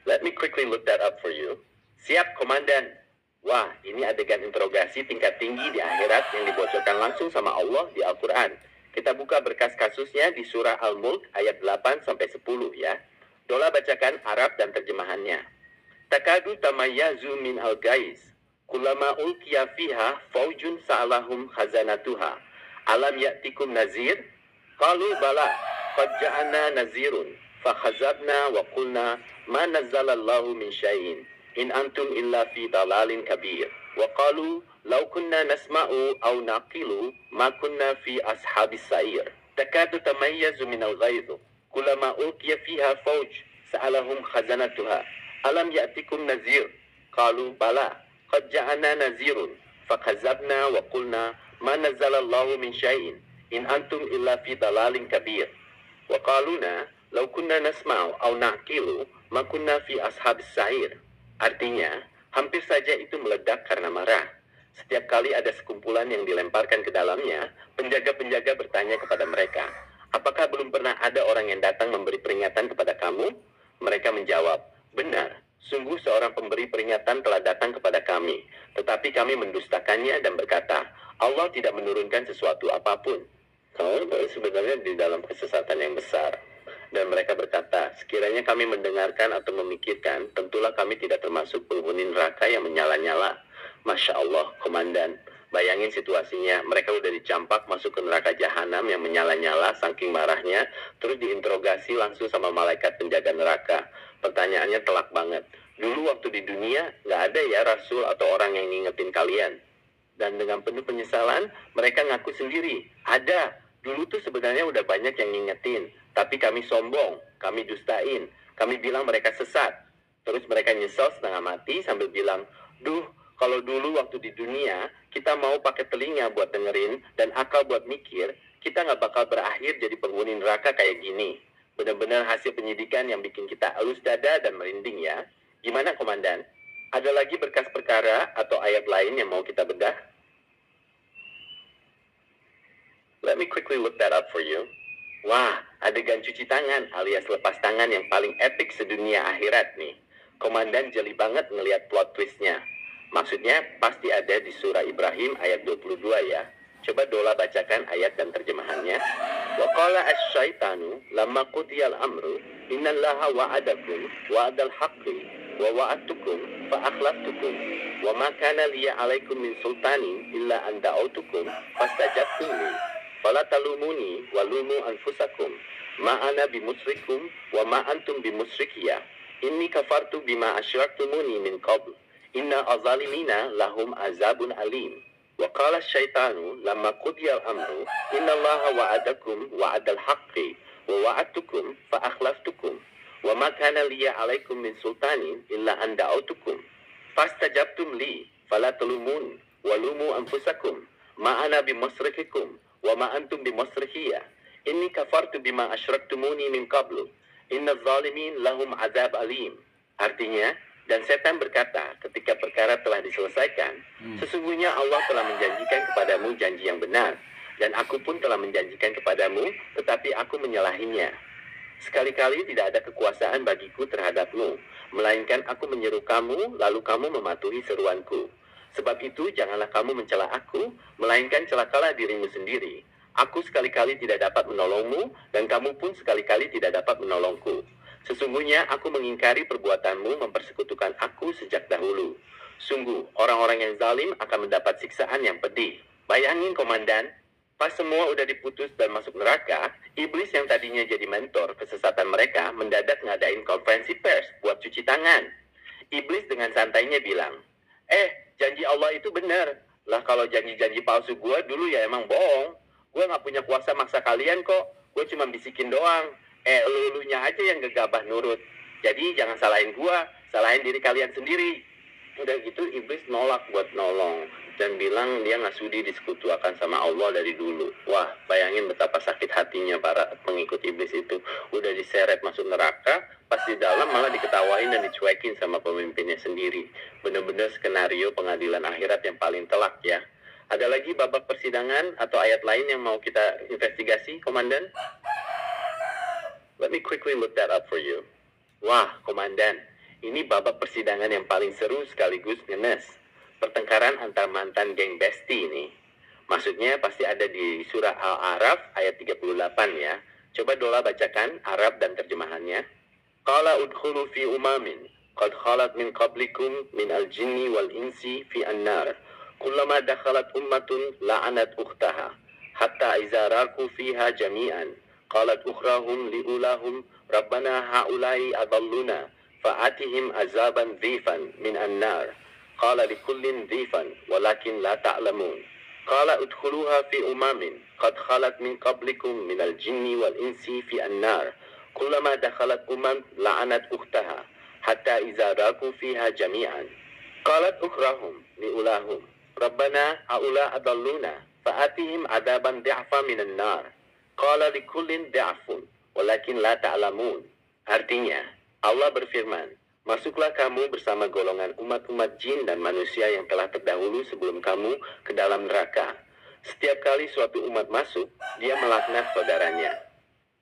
Let me quickly look that up for you. Siap, Komandan. Wah, ini adegan interogasi tingkat tinggi di akhirat yang dibocorkan langsung sama Allah di Al-Quran. Kita buka berkas kasusnya di surah Al-Mulk ayat 8-10 ya. Dola bacakan Arab dan terjemahannya. Takadu tamayyazu min al-gais. Kullama ulqiya fiha faujun sa'alahum khazanatuha. Alam ya'tikum nazir? Qalu bala qad ja'ana nazirun fakhazabna wa qulna ma nazzalallahu min syai'in in antum illa fi dalalin kabir. Wa qalu law kunna nasma'u aw naqilu ma kunna fi ashabis sa'ir. Takadu tamayyazu min al-ghayz kullama ulqiya fiha fawj sa'alahum khazanatuha alam ya'tikum nazir. Qalu bala qad ja'ana nazirun fakhazabna wa qulna ma nazzalallahu min syai'in in antum illa fi dalalin kabir. Wa qaluna law kunna nasma'u aw naqilu ma kunna fi ashabis sa'ir. Artinya, hampir saja itu meledak karena marah. Setiap kali ada sekumpulan yang dilemparkan ke dalamnya, penjaga-penjaga bertanya kepada mereka, apakah belum pernah ada orang yang datang memberi peringatan kepada kamu? Mereka menjawab, benar, sungguh seorang pemberi peringatan telah datang kepada kami, tetapi kami mendustakannya dan berkata, Allah tidak menurunkan sesuatu apapun. Sebenarnya di dalam kesesatan yang besar. Dan mereka berkata, sekiranya kami mendengarkan atau memikirkan, tentulah kami tidak termasuk penghuni neraka yang menyala-nyala. Masya Allah, komandan. Bayangin situasinya, mereka udah dicampak masuk ke neraka jahanam yang menyala-nyala saking marahnya, terus diinterogasi langsung sama malaikat penjaga neraka. Pertanyaannya telak banget. Dulu waktu di dunia, nggak ada ya rasul atau orang yang ngingetin kalian. Dan dengan penuh penyesalan, mereka ngaku sendiri, ada. Dulu tuh sebenarnya udah banyak yang ngingetin, tapi kami sombong, kami dustain, kami bilang mereka sesat. Terus mereka nyesel setengah mati sambil bilang, duh, kalau dulu waktu di dunia, kita mau pakai telinga buat dengerin dan akal buat mikir, kita nggak bakal berakhir jadi penghuni neraka kayak gini. Benar-benar hasil penyidikan yang bikin kita halus dada dan merinding ya. Gimana komandan? Ada lagi berkas perkara atau ayat lain yang mau kita bedah? Let me quickly look that up for you. Wah, adegan cuci tangan alias lepas tangan yang paling epic sedunia akhirat nih. Komandan jeli banget ngelihat plot twistnya. Maksudnya pasti ada di surah Ibrahim ayat 22 ya. Coba Dola bacakan ayat dan terjemahannya. Wa qala asy-syaitanu lamma qudiyal amru innallaha wa'adakum wa'adal haqqi wa wa'adtukum fa akhlaftukum wa ma kana liya 'alaikum min sultanin illa an da'utukum fastajabtum li. Fala talumuni walumu anfusakum ma ana bimusrikum wa ma antum bimusrikiya inni kafartu bima asyraktumuni min qabl inna azalimina lahum azabun alim. Wa qala asy-syaitanu lamma qudiyal amru innallaha wa'adakum wa'adal haqqi wa wa'adtukum fa akhlaftukum wa ma kana liya 'alaikum min sultanin illa an da'utukum fastajabtum li fala talumun walumu anfusakum ma ana bimusrikikum wa ma antum bimusrikhiya inni kafartu bima asyraktumuni min qablu innaz zalimin lahum azab alim. Artinya, dan setan berkata ketika perkara telah diselesaikan, sesungguhnya Allah telah menjanjikan kepadamu janji yang benar dan aku pun telah menjanjikan kepadamu tetapi aku menyalahinya. Sekali-kali tidak ada kekuasaan bagiku terhadapmu, melainkan aku menyeru kamu lalu kamu mematuhi seruanku. Sebab itu janganlah kamu mencela aku, melainkan celakalah dirimu sendiri. Aku sekali-kali tidak dapat menolongmu, dan kamu pun sekali-kali tidak dapat menolongku. Sesungguhnya aku mengingkari perbuatanmu mempersekutukan aku sejak dahulu. Sungguh, orang-orang yang zalim akan mendapat siksaan yang pedih. Bayangin komandan, pas semua udah diputus dan masuk neraka, iblis yang tadinya jadi mentor kesesatan mereka mendadak ngadain konferensi pers buat cuci tangan. Iblis dengan santainya bilang, janji Allah itu benar. Lah kalau janji-janji palsu gue dulu ya emang bohong. Gue gak punya kuasa maksa kalian kok. Gue cuma bisikin doang. Lu-lunya aja yang gegabah nurut. Jadi jangan salahin gue, salahin diri kalian sendiri. Udah gitu iblis nolak buat nolong. Dan bilang dia gak sudi disekutuakan sama Allah dari dulu. Wah, bayangin betapa sakit hatinya para pengikut iblis itu. Udah diseret masuk neraka, pas di dalam malah diketawain dan dicuekin sama pemimpinnya sendiri. Bener-bener skenario pengadilan akhirat yang paling telak ya. Ada lagi babak persidangan atau ayat lain yang mau kita investigasi, komandan? Let me quickly look that up for you. Wah, komandan, ini babak persidangan yang paling seru sekaligus ngenes. Pertengkaran antar mantan geng bestie ini. Maksudnya pasti ada di surah Al-A'raf ayat 38 ya. Coba Dola bacakan Arab dan terjemahannya. Qala udkhulu fi umamin qad khalat min qablikum min al-jinni wal insi fi an-nar. Kullama dakhalat ummatun la'anat ukhtaha hatta iza raku fiha jami'an qalat ukhrahum liulahum rabbana haulai adalluna fa'atihim azaban dhifan min an-nar qala likullin dhifan walakin la ta'lamun qala udkhuluha fi umamin qad khalat min qablikum minal jinni wal insi fi an-nar kullama dakhalat la'anat ukhtaha hatta iza raku fiha jami'an qalat ukhrahum liulahum rabbana haula adalluna fa'atihim adaban di'fa minan nar qala likullin di'fun walakin la ta'lamun. Artinya, Allah berfirman, masuklah kamu bersama golongan umat-umat jin dan manusia yang telah terdahulu sebelum kamu ke dalam neraka. Setiap kali suatu umat masuk, dia melaknat saudaranya.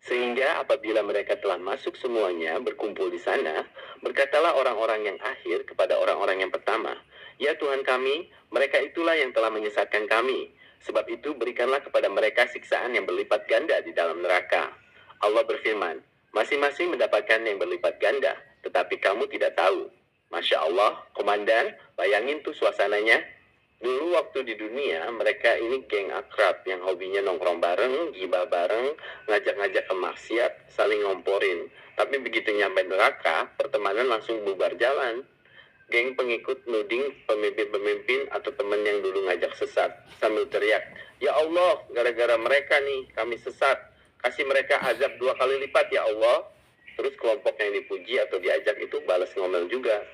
Sehingga apabila mereka telah masuk semuanya berkumpul di sana, berkatalah orang-orang yang akhir kepada orang-orang yang pertama, ya Tuhan kami, mereka itulah yang telah menyesatkan kami. Sebab itu berikanlah kepada mereka siksaan yang berlipat ganda di dalam neraka. Allah berfirman, masing-masing mendapatkan yang berlipat ganda, tetapi kamu tidak tahu. Masya Allah, komandan, bayangin tuh suasananya. Dulu waktu di dunia, mereka ini geng akrab yang hobinya nongkrong bareng, gibah bareng, ngajak-ngajak ke maksiat, saling ngomporin. Tapi begitu nyampe neraka, pertemanan langsung bubar jalan. Geng pengikut nuding pemimpin-pemimpin atau teman yang dulu ngajak sesat sambil teriak, ya Allah, gara-gara mereka nih kami sesat, kasih mereka azab 2 kali lipat ya Allah. Terus kelompok yang dipuji atau diajak itu balas ngomel juga.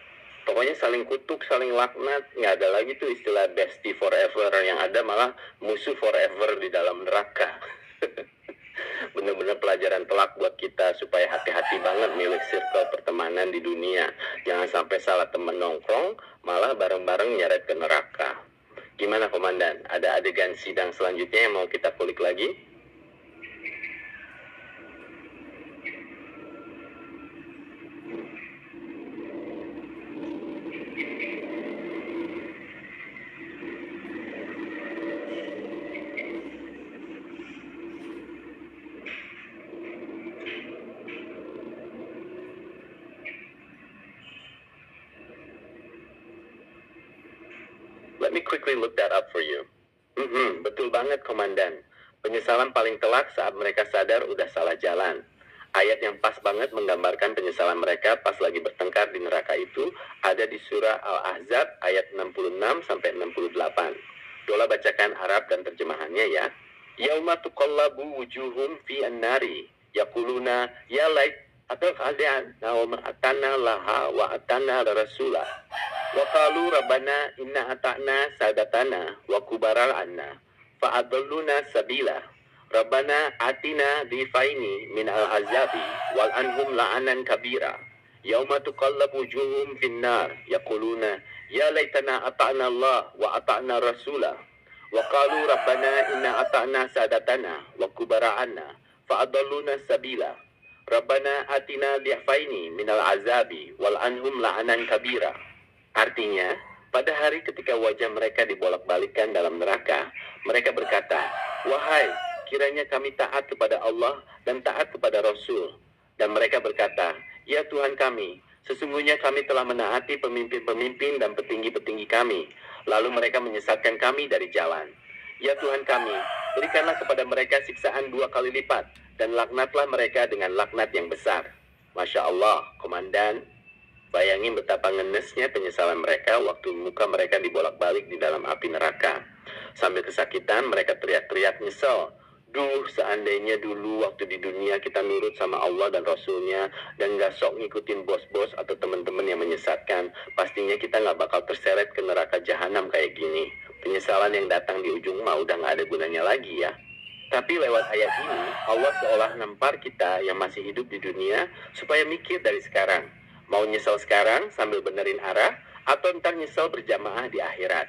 Pokoknya saling kutuk, saling laknat, nggak ada lagi tuh istilah bestie forever, yang ada malah musuh forever di dalam neraka. Bener-bener pelajaran telak buat kita supaya hati-hati banget milik circle pertemanan di dunia. Jangan sampai salah temen nongkrong, malah bareng-bareng nyeret ke neraka. Gimana komandan? Ada adegan sidang selanjutnya yang mau kita kulik lagi? Let me quickly look that up for you. Betul banget komandan. Penyesalan paling telak saat mereka sadar udah salah jalan. Ayat yang pas banget menggambarkan penyesalan mereka pas lagi bertengkar di neraka itu ada di surah Al-Ahzab ayat 66-68. Dola bacakan Arab dan terjemahannya ya. Yauma tuqallabu wujuhum fi an-nari yaquluna ya lait atau khada'na wa ma'atana laha wa atana rasulah. Wa qalu rabbana inna ata'na sadatana wa kubaral anna fa'adalluna sabila. Rabbana atina difaini min al-azabi wal anhum la'anan kabira. Yauma tuqallabu wujuhum finnar yaquluna ya laitana ata'na Allah wa ata'na rasulah. Wa qalu rabbana inna ata'na sadatana wa kubara'anna fa'adalluna sabila. Rabbana atina difaini min al-azabi wal anhum la'anan kabira. Artinya, pada hari ketika wajah mereka dibolak-balikan dalam neraka, mereka berkata, wahai, kiranya kami taat kepada Allah dan taat kepada Rasul. Dan mereka berkata, ya Tuhan kami, sesungguhnya kami telah menaati pemimpin-pemimpin dan petinggi-petinggi kami. Lalu mereka menyesatkan kami dari jalan. Ya Tuhan kami, berikanlah kepada mereka siksaan 2 kali lipat, dan laknatlah mereka dengan laknat yang besar. Masya Allah, komandan. Bayangin betapa ngenesnya penyesalan mereka waktu muka mereka dibolak-balik di dalam api neraka. Sambil kesakitan mereka teriak-teriak nyesel. Duh, seandainya dulu waktu di dunia kita nurut sama Allah dan Rasulnya dan gak sok ngikutin bos-bos atau teman-teman yang menyesatkan, pastinya kita gak bakal terseret ke neraka jahanam kayak gini. Penyesalan yang datang di ujung mah udah gak ada gunanya lagi ya. Tapi lewat ayat ini, Allah seolah nampar kita yang masih hidup di dunia supaya mikir dari sekarang. Mau nyesel sekarang sambil benerin arah, atau ntar nyesel berjamaah di akhirat.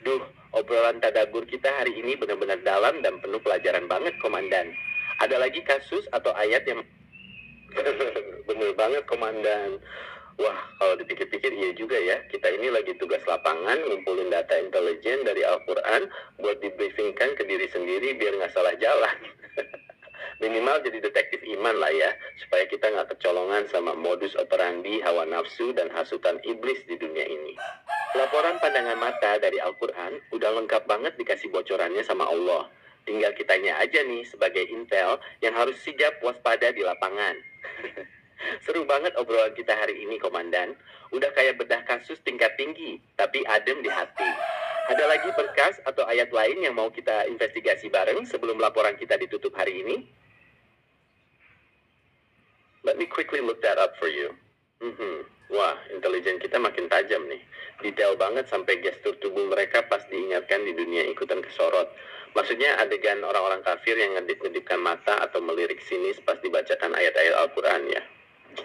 Duh, obrolan tadabbur kita hari ini benar-benar dalam dan penuh pelajaran banget, komandan. Ada lagi kasus atau ayat yang... Bener banget, komandan. Wah, kalau dipikir-pikir iya juga ya. Kita ini lagi tugas lapangan, ngumpulin data intelijen dari Al-Quran buat dibriefingkan ke diri sendiri biar nggak salah jalan. Minimal jadi detektif iman lah ya, supaya kita nggak kecolongan sama modus operandi hawa nafsu dan hasutan iblis di dunia ini. Laporan pandangan mata dari Al-Quran udah lengkap banget dikasih bocorannya sama Allah. Tinggal kitanya aja nih sebagai intel yang harus sigap waspada di lapangan. Seru banget obrolan kita hari ini, Komandan. Udah kayak bedah kasus tingkat tinggi, tapi adem di hati. Ada lagi berkas atau ayat lain yang mau kita investigasi bareng sebelum laporan kita ditutup hari ini? Let me quickly look that up for you. Wah, intelijen kita makin tajam nih. Detail banget sampai gestur tubuh mereka pas diingatkan di dunia ikutan kesorot. Maksudnya adegan orang-orang kafir yang ngedip-ngedipkan mata atau melirik sinis pas dibacakan ayat-ayat Al-Quran ya.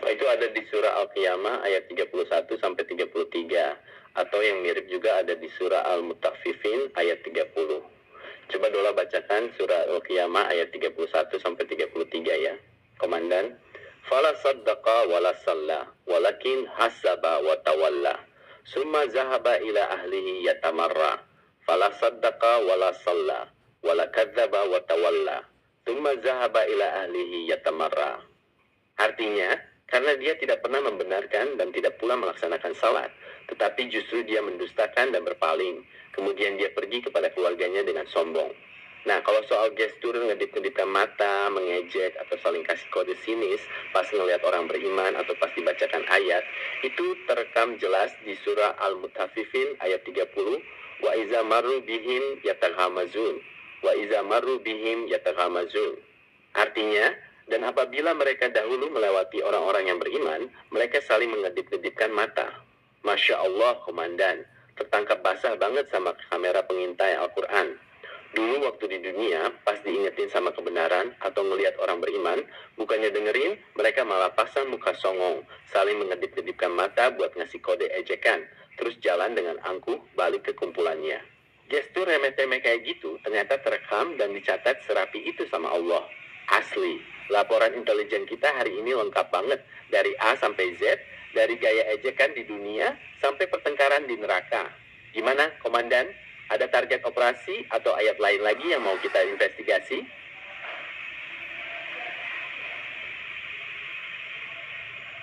Itu ada di surah Al-Qiyamah ayat 31 sampai 33. Atau yang mirip juga ada di surah Al-Mutaffifin ayat 30. Coba Dola bacakan surah Al-Qiyamah ayat 31 sampai 33 ya. Komandan. Fala saddaqa wala salla walakin hasaba wa tawalla summa zahaba ila ahlihi yatamarra fala saddaqa wala salla wala kadzdzaba wa tawalla summa zahaba ila ahlihi yatamarra. Artinya, karena dia tidak pernah membenarkan dan tidak pula melaksanakan salat, tetapi justru dia mendustakan dan berpaling. Kemudian dia pergi kepada keluarganya dengan sombong. Nah, kalau soal gestur ngedip-ngedipkan mata, mengejek, atau saling kasih kode sinis pas ngelihat orang beriman atau pas dibacakan ayat, itu terekam jelas di surah Al-Mutaffifin ayat 30, wa iza marru bihim yataghamazun, wa iza marru bihim yataghamazun. Artinya, dan apabila mereka dahulu melewati orang-orang yang beriman, mereka saling mengedip-ngedipkan mata. Masya Allah, Komandan, tertangkap basah banget sama kamera pengintai Al-Quran. Dulu waktu di dunia, pas diingetin sama kebenaran atau ngelihat orang beriman, bukannya dengerin, mereka malah pasang muka songong, saling mengedip-ngedipkan mata buat ngasih kode ejekan, terus jalan dengan angkuh balik ke kumpulannya. Gestur remeh-temeh kayak gitu ternyata terekam dan dicatat serapi itu sama Allah. Asli, laporan intelijen kita hari ini lengkap banget. Dari A sampai Z, dari gaya ejekan di dunia sampai pertengkaran di neraka. Gimana, Komandan? Ada target operasi atau ayat lain lagi yang mau kita investigasi?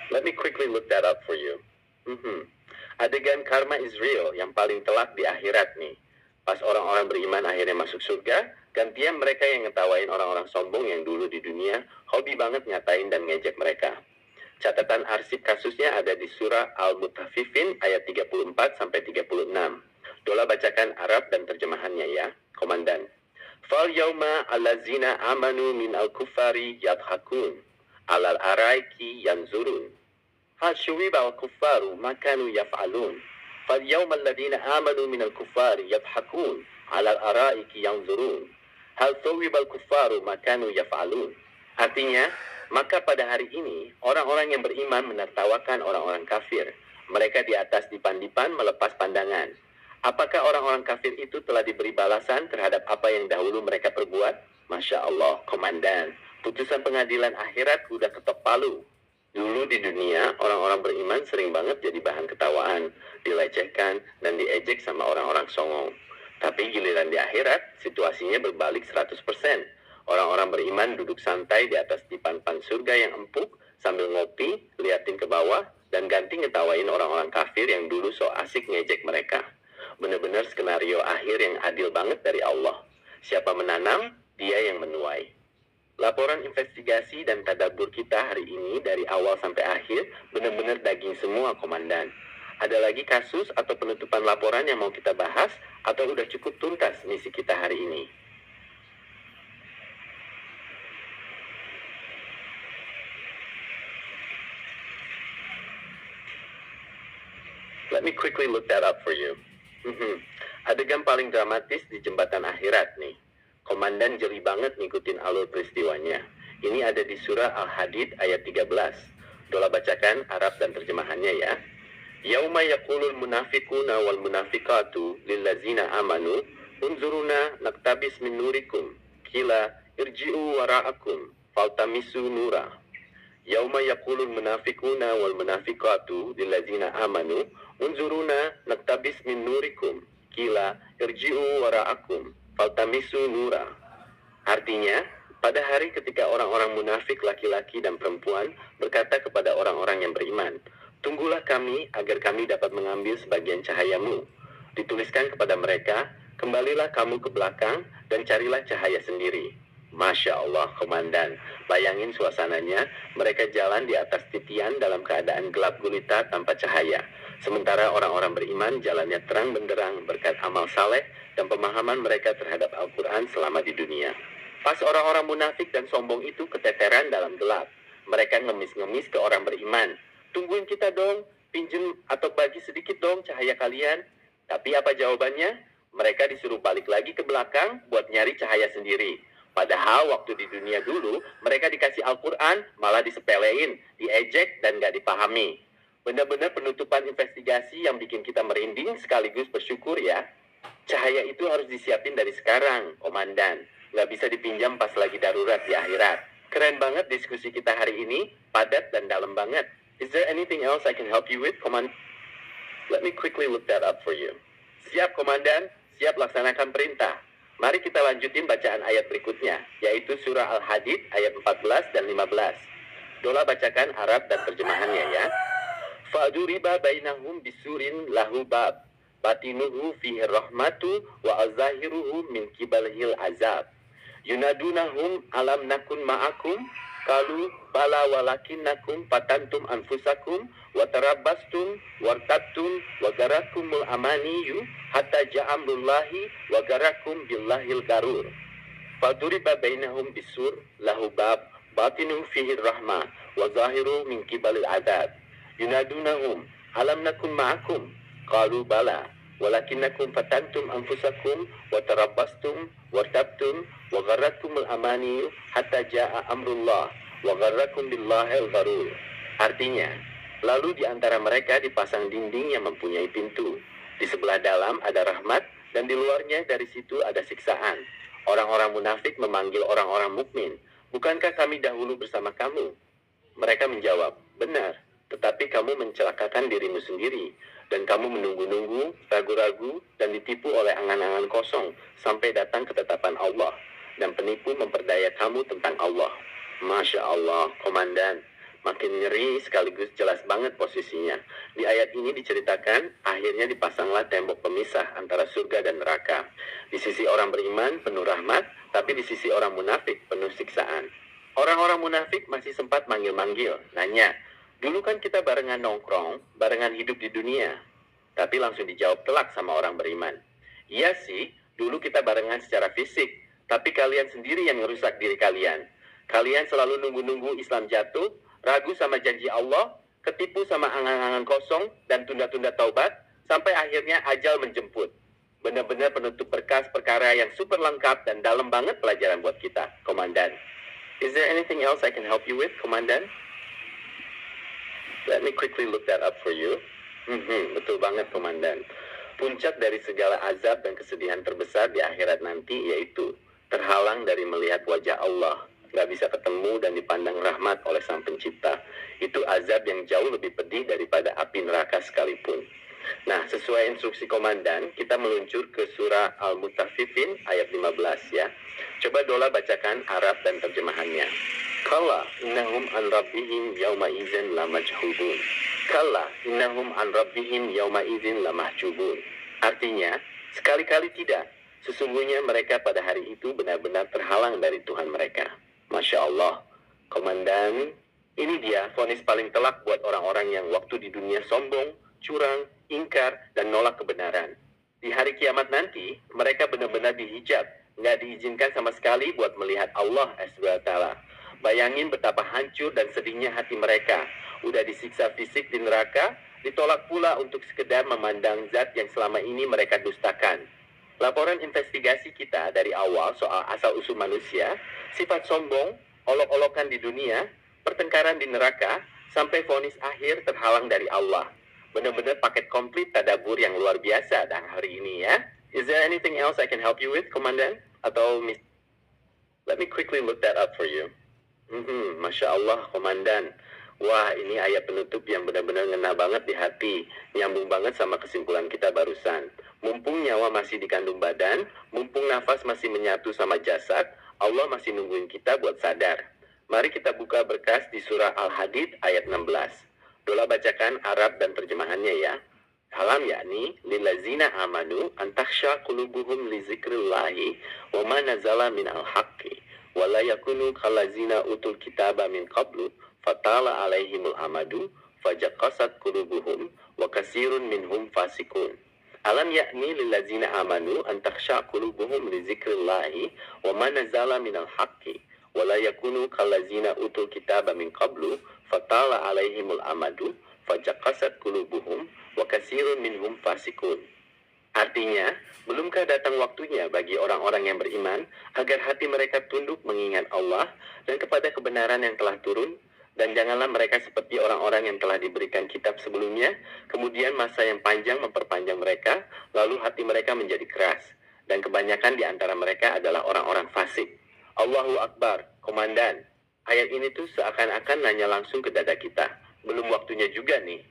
Let me quickly look that up for you. Adegan karma is real yang paling telak di akhirat nih. Pas orang-orang beriman akhirnya masuk surga, gantian mereka yang ngetawain orang-orang sombong yang dulu di dunia, hobi banget ngatain dan ngejek mereka. Catatan arsip kasusnya ada di surah Al-Mutaffifin ayat 34 sampai 36. Dola bacakan Arab dan terjemahannya ya, Komandan. Fal yauma allazina amanu min al-kuffari yadhakun alal araiki yanzurun. Hal syuwiba al-kuffaru makanu yaf'alun. فاليوم الذين آمنوا من الكفار يضحكون على الأرائك ينظرون هل ثوب الكفار ما كانوا يفعلون. Artinya, maka pada hari ini orang-orang yang beriman menertawakan orang-orang kafir. Mereka di atas dipan-dipan melepas pandangan. Apakah orang-orang kafir itu telah diberi balasan terhadap apa yang dahulu mereka perbuat? Masya Allah, Komandan. Putusan pengadilan akhirat udah ketok palu. Dulu di dunia, orang-orang beriman sering banget jadi bahan ketawaan, dilecehkan, dan diejek sama orang-orang songong. Tapi giliran di akhirat, situasinya berbalik 100%. Orang-orang beriman duduk santai di atas dipan-pan surga yang empuk, sambil ngopi, liatin ke bawah, dan ganti ngetawain orang-orang kafir yang dulu so asik ngejek mereka. Bener-bener skenario akhir yang adil banget dari Allah. Siapa menanam, dia yang menuai. Laporan investigasi dan tadabbur kita hari ini dari awal sampai akhir benar-benar daging semua, Komandan. Ada lagi kasus atau penutupan laporan yang mau kita bahas atau udah cukup tuntas misi kita hari ini? Let me quickly look that up for you. Adegan paling dramatis di jembatan akhirat nih. Komandan jeli banget ngikutin alur peristiwanya. Ini ada di surah Al-Hadid ayat 13. Dola bacakan Arab dan terjemahannya ya. Yauma yaqulul munafiquna wal munafiqatu lillazina amanu unzuruna naktabis min nurikum qila irji'u wara'akum faltamisu nura. Yauma yaqulul munafiquna wal munafiqatu lillazina amanu unzuruna naktabis min nurikum qila irji'u wara'akum faltamisu nura. Artinya, pada hari ketika orang-orang munafik laki-laki dan perempuan berkata kepada orang-orang yang beriman, tunggulah kami agar kami dapat mengambil sebagian cahayamu. Dituliskan kepada mereka, Kembalilah kamu ke belakang dan carilah cahaya sendiri. Masya Allah, Komandan. Bayangin suasananya, mereka jalan di atas titian dalam keadaan gelap gulita tanpa cahaya. Sementara orang-orang beriman jalannya terang benderang berkat amal saleh dan pemahaman mereka terhadap Al-Quran selama di dunia. Pas orang-orang munafik dan sombong itu keteteran dalam gelap. Mereka ngemis-ngemis ke orang beriman. Tungguin kita dong, pinjem atau bagi sedikit dong cahaya kalian. Tapi apa jawabannya? Mereka disuruh balik lagi ke belakang buat nyari cahaya sendiri. Padahal waktu di dunia dulu, mereka dikasih Al-Quran, malah disepelein, diejek, dan gak dipahami. Benar-benar penutupan investigasi yang bikin kita merinding sekaligus bersyukur ya. Cahaya itu harus disiapin dari sekarang, Komandan. Gak bisa dipinjam pas lagi darurat di akhirat. Keren banget diskusi kita hari ini, padat dan dalam banget. Is there anything else I can help you with, Komandan? Let me quickly look that up for you. Siap, Komandan. Siap laksanakan perintah. Mari kita lanjutin bacaan ayat berikutnya, yaitu surah Al-Hadid ayat 14 dan 15. Dola bacakan Arab dan terjemahannya ya. Fa'duriba bainahum bisurin lahu bab, batinuhu fihi rahmatu wa azahiruhu min kibalhil azab. Yunadunahum alam nakun ma'akum, kalu bala walakinnakum patantum anfusakum wa tarabbastum wartabtum wa garakumul amaniyu hatta ja'amrullahi wa garakum billahil garur. Faduriba bainahum bisur lahu bab batinu fihi rahmah wa zahiru min kibalil adab. Yunadunahum alam nakun ma'akum, qalu bala walakinnakum fatantum anfusakum wa tarabbastum wartabtum wa garakumul amaniyu hatta ja'a amrullah wa garakum billahil garur. Artinya, lalu di antara mereka dipasang dinding yang mempunyai pintu. Di sebelah dalam ada rahmat dan di luarnya dari situ ada siksaan. Orang-orang munafik memanggil orang-orang mukmin, "Bukankah kami dahulu bersama kamu?" Mereka menjawab, "Benar, tetapi kamu mencelakakan dirimu sendiri dan kamu menunggu-nunggu, ragu-ragu dan ditipu oleh angan-angan kosong sampai datang ketetapan Allah dan penipu memperdaya kamu tentang Allah." Masya Allah, Komandan. Makin ngeri sekaligus jelas banget posisinya. Di ayat ini diceritakan, akhirnya dipasanglah tembok pemisah antara surga dan neraka. Di sisi orang beriman penuh rahmat, tapi di sisi orang munafik penuh siksaan. Orang-orang munafik masih sempat manggil-manggil, nanya, "Dulu kan kita barengan nongkrong, barengan hidup di dunia." Tapi langsung dijawab telak sama orang beriman. "Iya sih, dulu kita barengan secara fisik, tapi kalian sendiri yang ngerusak diri kalian. Kalian selalu nunggu-nunggu Islam jatuh, ragu sama janji Allah, ketipu sama angan-angan kosong, dan tunda-tunda taubat, sampai akhirnya ajal menjemput." Benar-benar penutup berkas perkara yang super lengkap dan dalam banget pelajaran buat kita, Komandan. Is there anything else I can help you with, Komandan? Let me quickly look that up for you. Betul banget, Komandan. Puncak dari segala azab dan kesedihan terbesar di akhirat nanti yaitu terhalang dari melihat wajah Allah. Gak bisa ketemu dan dipandang rahmat oleh Sang Pencipta. Itu azab yang jauh lebih pedih daripada api neraka sekalipun. Nah, sesuai instruksi Komandan, kita meluncur ke surah Al-Mutaffifin ayat 15 ya. Coba Dola bacakan Arab dan terjemahannya. Kalla innahum an rabbihim yawma izin lamajhubun. Kalla innahum an rabbihim yawma izin lamahjubun. Artinya, sekali-kali tidak. Sesungguhnya mereka pada hari itu benar-benar terhalang dari Tuhan mereka. Masya Allah, Komandan, ini dia vonis paling telak buat orang-orang yang waktu di dunia sombong, curang, ingkar, dan nolak kebenaran. Di hari kiamat nanti, mereka benar-benar dihijab, nggak diizinkan sama sekali buat melihat Allah SWT. Bayangin betapa hancur dan sedihnya hati mereka. Udah disiksa fisik di neraka, ditolak pula untuk sekedar memandang zat yang selama ini mereka dustakan. Laporan investigasi kita dari awal soal asal-usul manusia, sifat sombong, olok-olokan di dunia, pertengkaran di neraka, sampai vonis akhir terhalang dari Allah. Benar-benar paket komplit tadabbur yang luar biasa dah hari ini ya. Is there anything else I can help you with, Komandan? Atau Miss? Let me quickly look that up for you. Masya Allah, Komandan. Wah, ini ayat penutup yang benar-benar ngena banget di hati. Nyambung banget sama kesimpulan kita barusan. Mumpung nyawa masih dikandung badan, mumpung nafas masih menyatu sama jasad, Allah masih nungguin kita buat sadar. Mari kita buka berkas di surah Al-Hadid ayat 16. Dola bacakan Arab dan terjemahannya ya. Alam yakni lillazina amanu an takhsha qulubuhum li zikrillahi wa ma nazala min al-haqqi wa la yakunu kallazina utul kitaba min qablu fatala alaihimul amadu fajaqasat qulubuhum wa kasirun minhum fasikun. Alam yakni lillazina amanu an takhsha qulubuhum li zikrillahi wa ma nazala min al-haqqi wa la yakunu kallazina utul kitaba min qablu fatala alaihimul amadu fajaqasat qulubuhum wa kasirun minhum fasikun. Artinya, belumkah datang waktunya bagi orang-orang yang beriman agar hati mereka tunduk mengingat Allah dan kepada kebenaran yang telah turun, dan janganlah mereka seperti orang-orang yang telah diberikan kitab sebelumnya, kemudian masa yang panjang memperpanjang mereka, lalu hati mereka menjadi keras, dan kebanyakan di antara mereka adalah orang-orang fasik. Allahu Akbar, komandan. Ayat ini tuh seakan-akan nanya langsung ke dada kita. Belum waktunya juga nih.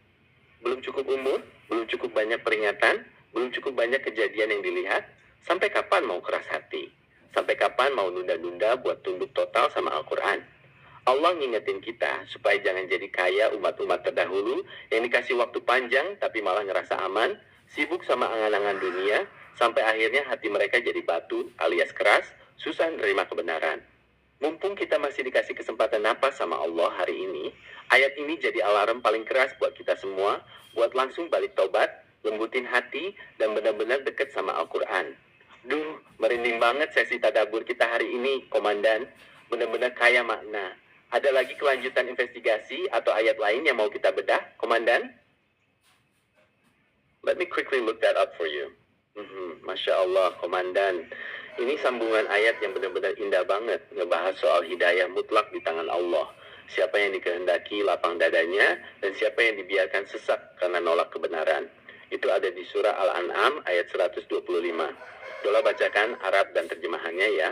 Belum cukup umur, belum cukup banyak peringatan, belum cukup banyak kejadian yang dilihat. Sampai kapan mau keras hati? Sampai kapan mau nunda-nunda buat tunduk total sama Al-Quran? Allah ngingetin kita supaya jangan jadi kaya umat-umat terdahulu yang dikasih waktu panjang tapi malah ngerasa aman, sibuk sama angan-angan dunia, sampai akhirnya hati mereka jadi batu alias keras, susah menerima kebenaran. Mumpung kita masih dikasih kesempatan napas sama Allah hari ini, ayat ini jadi alarm paling keras buat kita semua, buat langsung balik tobat, lembutin hati, dan benar-benar deket sama Al-Quran. Duh, merinding banget sesi tadabbur kita hari ini, komandan. Benar-benar kaya makna. Ada lagi kelanjutan investigasi atau ayat lain yang mau kita bedah, komandan? Let me quickly look that up for you. Masya Allah, komandan. Ini sambungan ayat yang benar-benar indah banget, ngebahas soal hidayah mutlak di tangan Allah. Siapa yang dikehendaki lapang dadanya, dan siapa yang dibiarkan sesak karena nolak kebenaran. Itu ada di surah Al-An'am ayat 125. Dola bacakan Arab dan terjemahannya ya.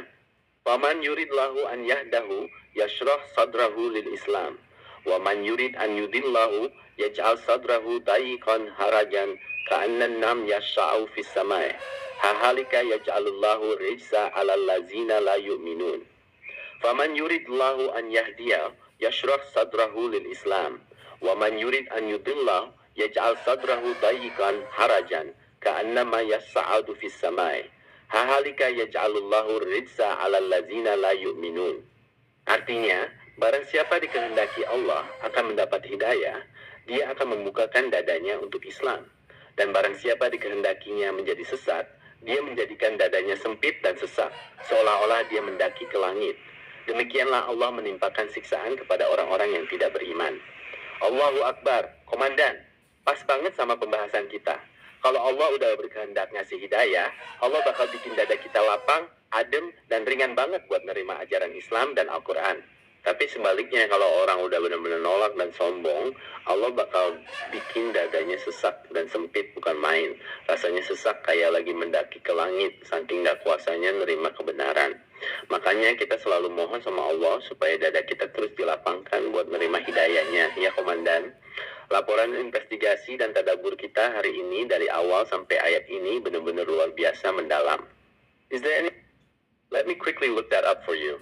Waman yuridlahu an yahdahu yashrah sadrahu lil Islam. Waman yurid an yudillahu yaj'al sadrahu dayiqan harajan ka'annan nam yasha'u fis samai. Hahalika yaj'alullahu rijza 'alal ladzina la yu'minun. Faman yuridullahu an yahdiya yashrah sadrahu lil Islam. Waman yurid an yudillahu yaj'al sadrahu dayiqan harajan ka'annama yas'adu fis samai. Hahalika yaj'alullahu rijza 'alal ladzina la yu'minun. Artinya, barang siapa dikehendaki Allah akan mendapat hidayah, dia akan membukakan dadanya untuk Islam. Dan barang siapa dikehendakinya menjadi sesat, dia menjadikan dadanya sempit dan sesak, seolah-olah dia mendaki ke langit. Demikianlah Allah menimpakan siksaan kepada orang-orang yang tidak beriman. Allahu Akbar, komandan. Pas banget sama pembahasan kita. Kalau Allah udah berkehendak ngasih hidayah, Allah bakal bikin dada kita lapang, adem, dan ringan banget buat nerima ajaran Islam dan Al-Quran. Tapi sebaliknya, kalau orang udah benar-benar nolak dan sombong, Allah bakal bikin dadanya sesak dan sempit, bukan main. Rasanya sesak kayak lagi mendaki ke langit, saking gak kuasanya nerima kebenaran. Makanya kita selalu mohon sama Allah supaya dada kita terus dilapangkan buat nerima hidayahnya. Ya komandan, laporan investigasi dan tadabbur kita hari ini dari awal sampai ayat ini benar-benar luar biasa mendalam. Is there any? Let me quickly look that up for you.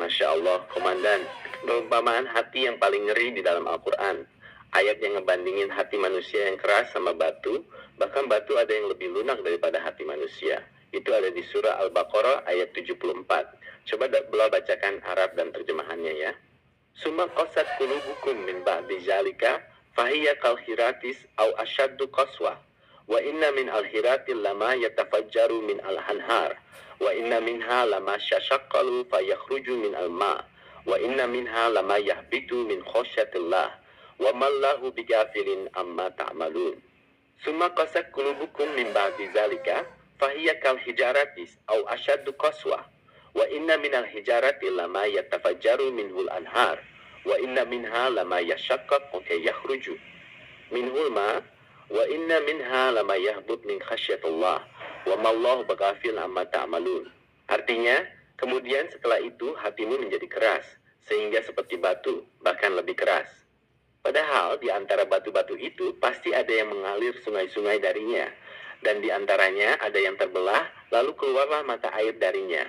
Masya Allah, komandan. Perumpamaan hati yang paling ngeri di dalam Al-Quran. Ayat yang ngebandingin hati manusia yang keras sama batu. Bahkan batu ada yang lebih lunak daripada hati manusia. Itu ada di surah Al-Baqarah ayat 74. Coba belah bacakan Arab dan terjemahannya ya. Summa qasat qulubukum min ba'di zalika fahiya kal hiratis au asyaddu qaswa. Wa inna min al-hiratil lama yatafajjaru min al-anhar. Wa inna minha lama syashaqqalu fayakhruju min al-ma. Wa inna minha lama yahbitu min khosyatillah. Wa mallahu bighafilin amma ta'malun. Summa qasat qulubukum min ba'di zalika fahiya kal hijaratis au asyaddu qaswa. Wa inna minal hijarati lama yatafajjaru minhul anhar. Wa inna minha lama yashaqqaq wa yakhruju minhul ma. Wa inna minha lama yahbut min khasyatullah. Wa mallahu bighafil amma ta'malun. Artinya, kemudian setelah itu hatimu menjadi keras, sehingga seperti batu, bahkan lebih keras. Padahal di antara batu-batu itu pasti ada yang mengalir sungai-sungai darinya. Dan di antaranya ada yang terbelah, lalu keluarlah mata air darinya.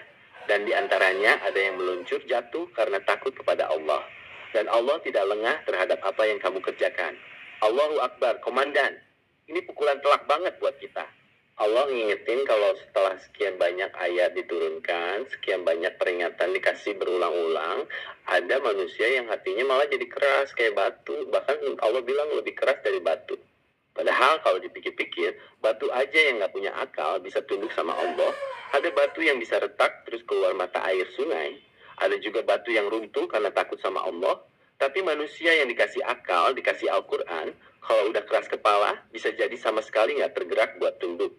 Dan di antaranya ada yang meluncur jatuh karena takut kepada Allah. Dan Allah tidak lengah terhadap apa yang kamu kerjakan. Allahu Akbar, komandan. Ini pukulan telak banget buat kita. Allah ngingetin kalau setelah sekian banyak ayat diturunkan, sekian banyak peringatan dikasih berulang-ulang, ada manusia yang hatinya malah jadi keras kayak batu. Bahkan Allah bilang lebih keras dari batu. Padahal kalau dipikir-pikir, batu aja yang nggak punya akal bisa tunduk sama Allah. Ada batu yang bisa retak terus keluar mata air sungai. Ada juga batu yang runtuh karena takut sama Allah. Tapi manusia yang dikasih akal, dikasih Al-Quran, kalau udah keras kepala, bisa jadi sama sekali nggak tergerak buat tunduk.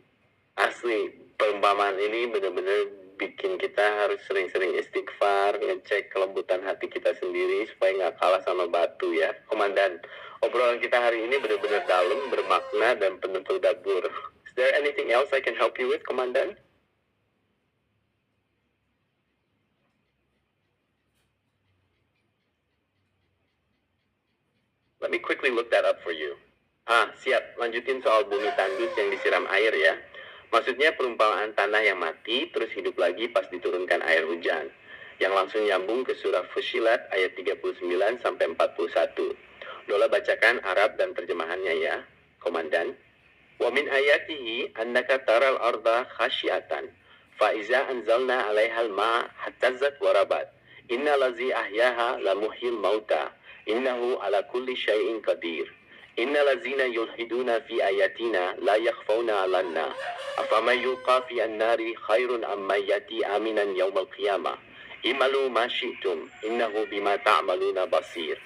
Asli, perumpamaan ini benar-benar bikin kita harus sering-sering istighfar, ngecek kelembutan hati kita sendiri supaya nggak kalah sama batu ya. Komandan, obrolan kita hari ini benar-benar dalam, bermakna, dan penuh tadabbur. Is there anything else I can help you with, Komandan? Let me quickly look that up for you. Siap. Lanjutin soal bumi tandus yang disiram air ya. Maksudnya perumpamaan tanah yang mati terus hidup lagi pas diturunkan air hujan. Yang langsung nyambung ke surah Fussilat ayat 39 sampai 41. Dola bacakan Arab dan terjemahannya ya, Komandan. Wa min ayatihi annaka taral arda khasyiatan fa iza anzalna 'alaihal ma hattazzat wa rabat. Inna lazi ahyaha la muhyil mauta. Innahu ala kulli syai'in qadir. Inna lazina yulhiduna fi ayatina la yakhfawna 'alanna. Afaman yulqa fi an-nari khairun amman yati aminan yawmal qiyamah. Imalu ma syi'tum innahu bima ta'maluna basir.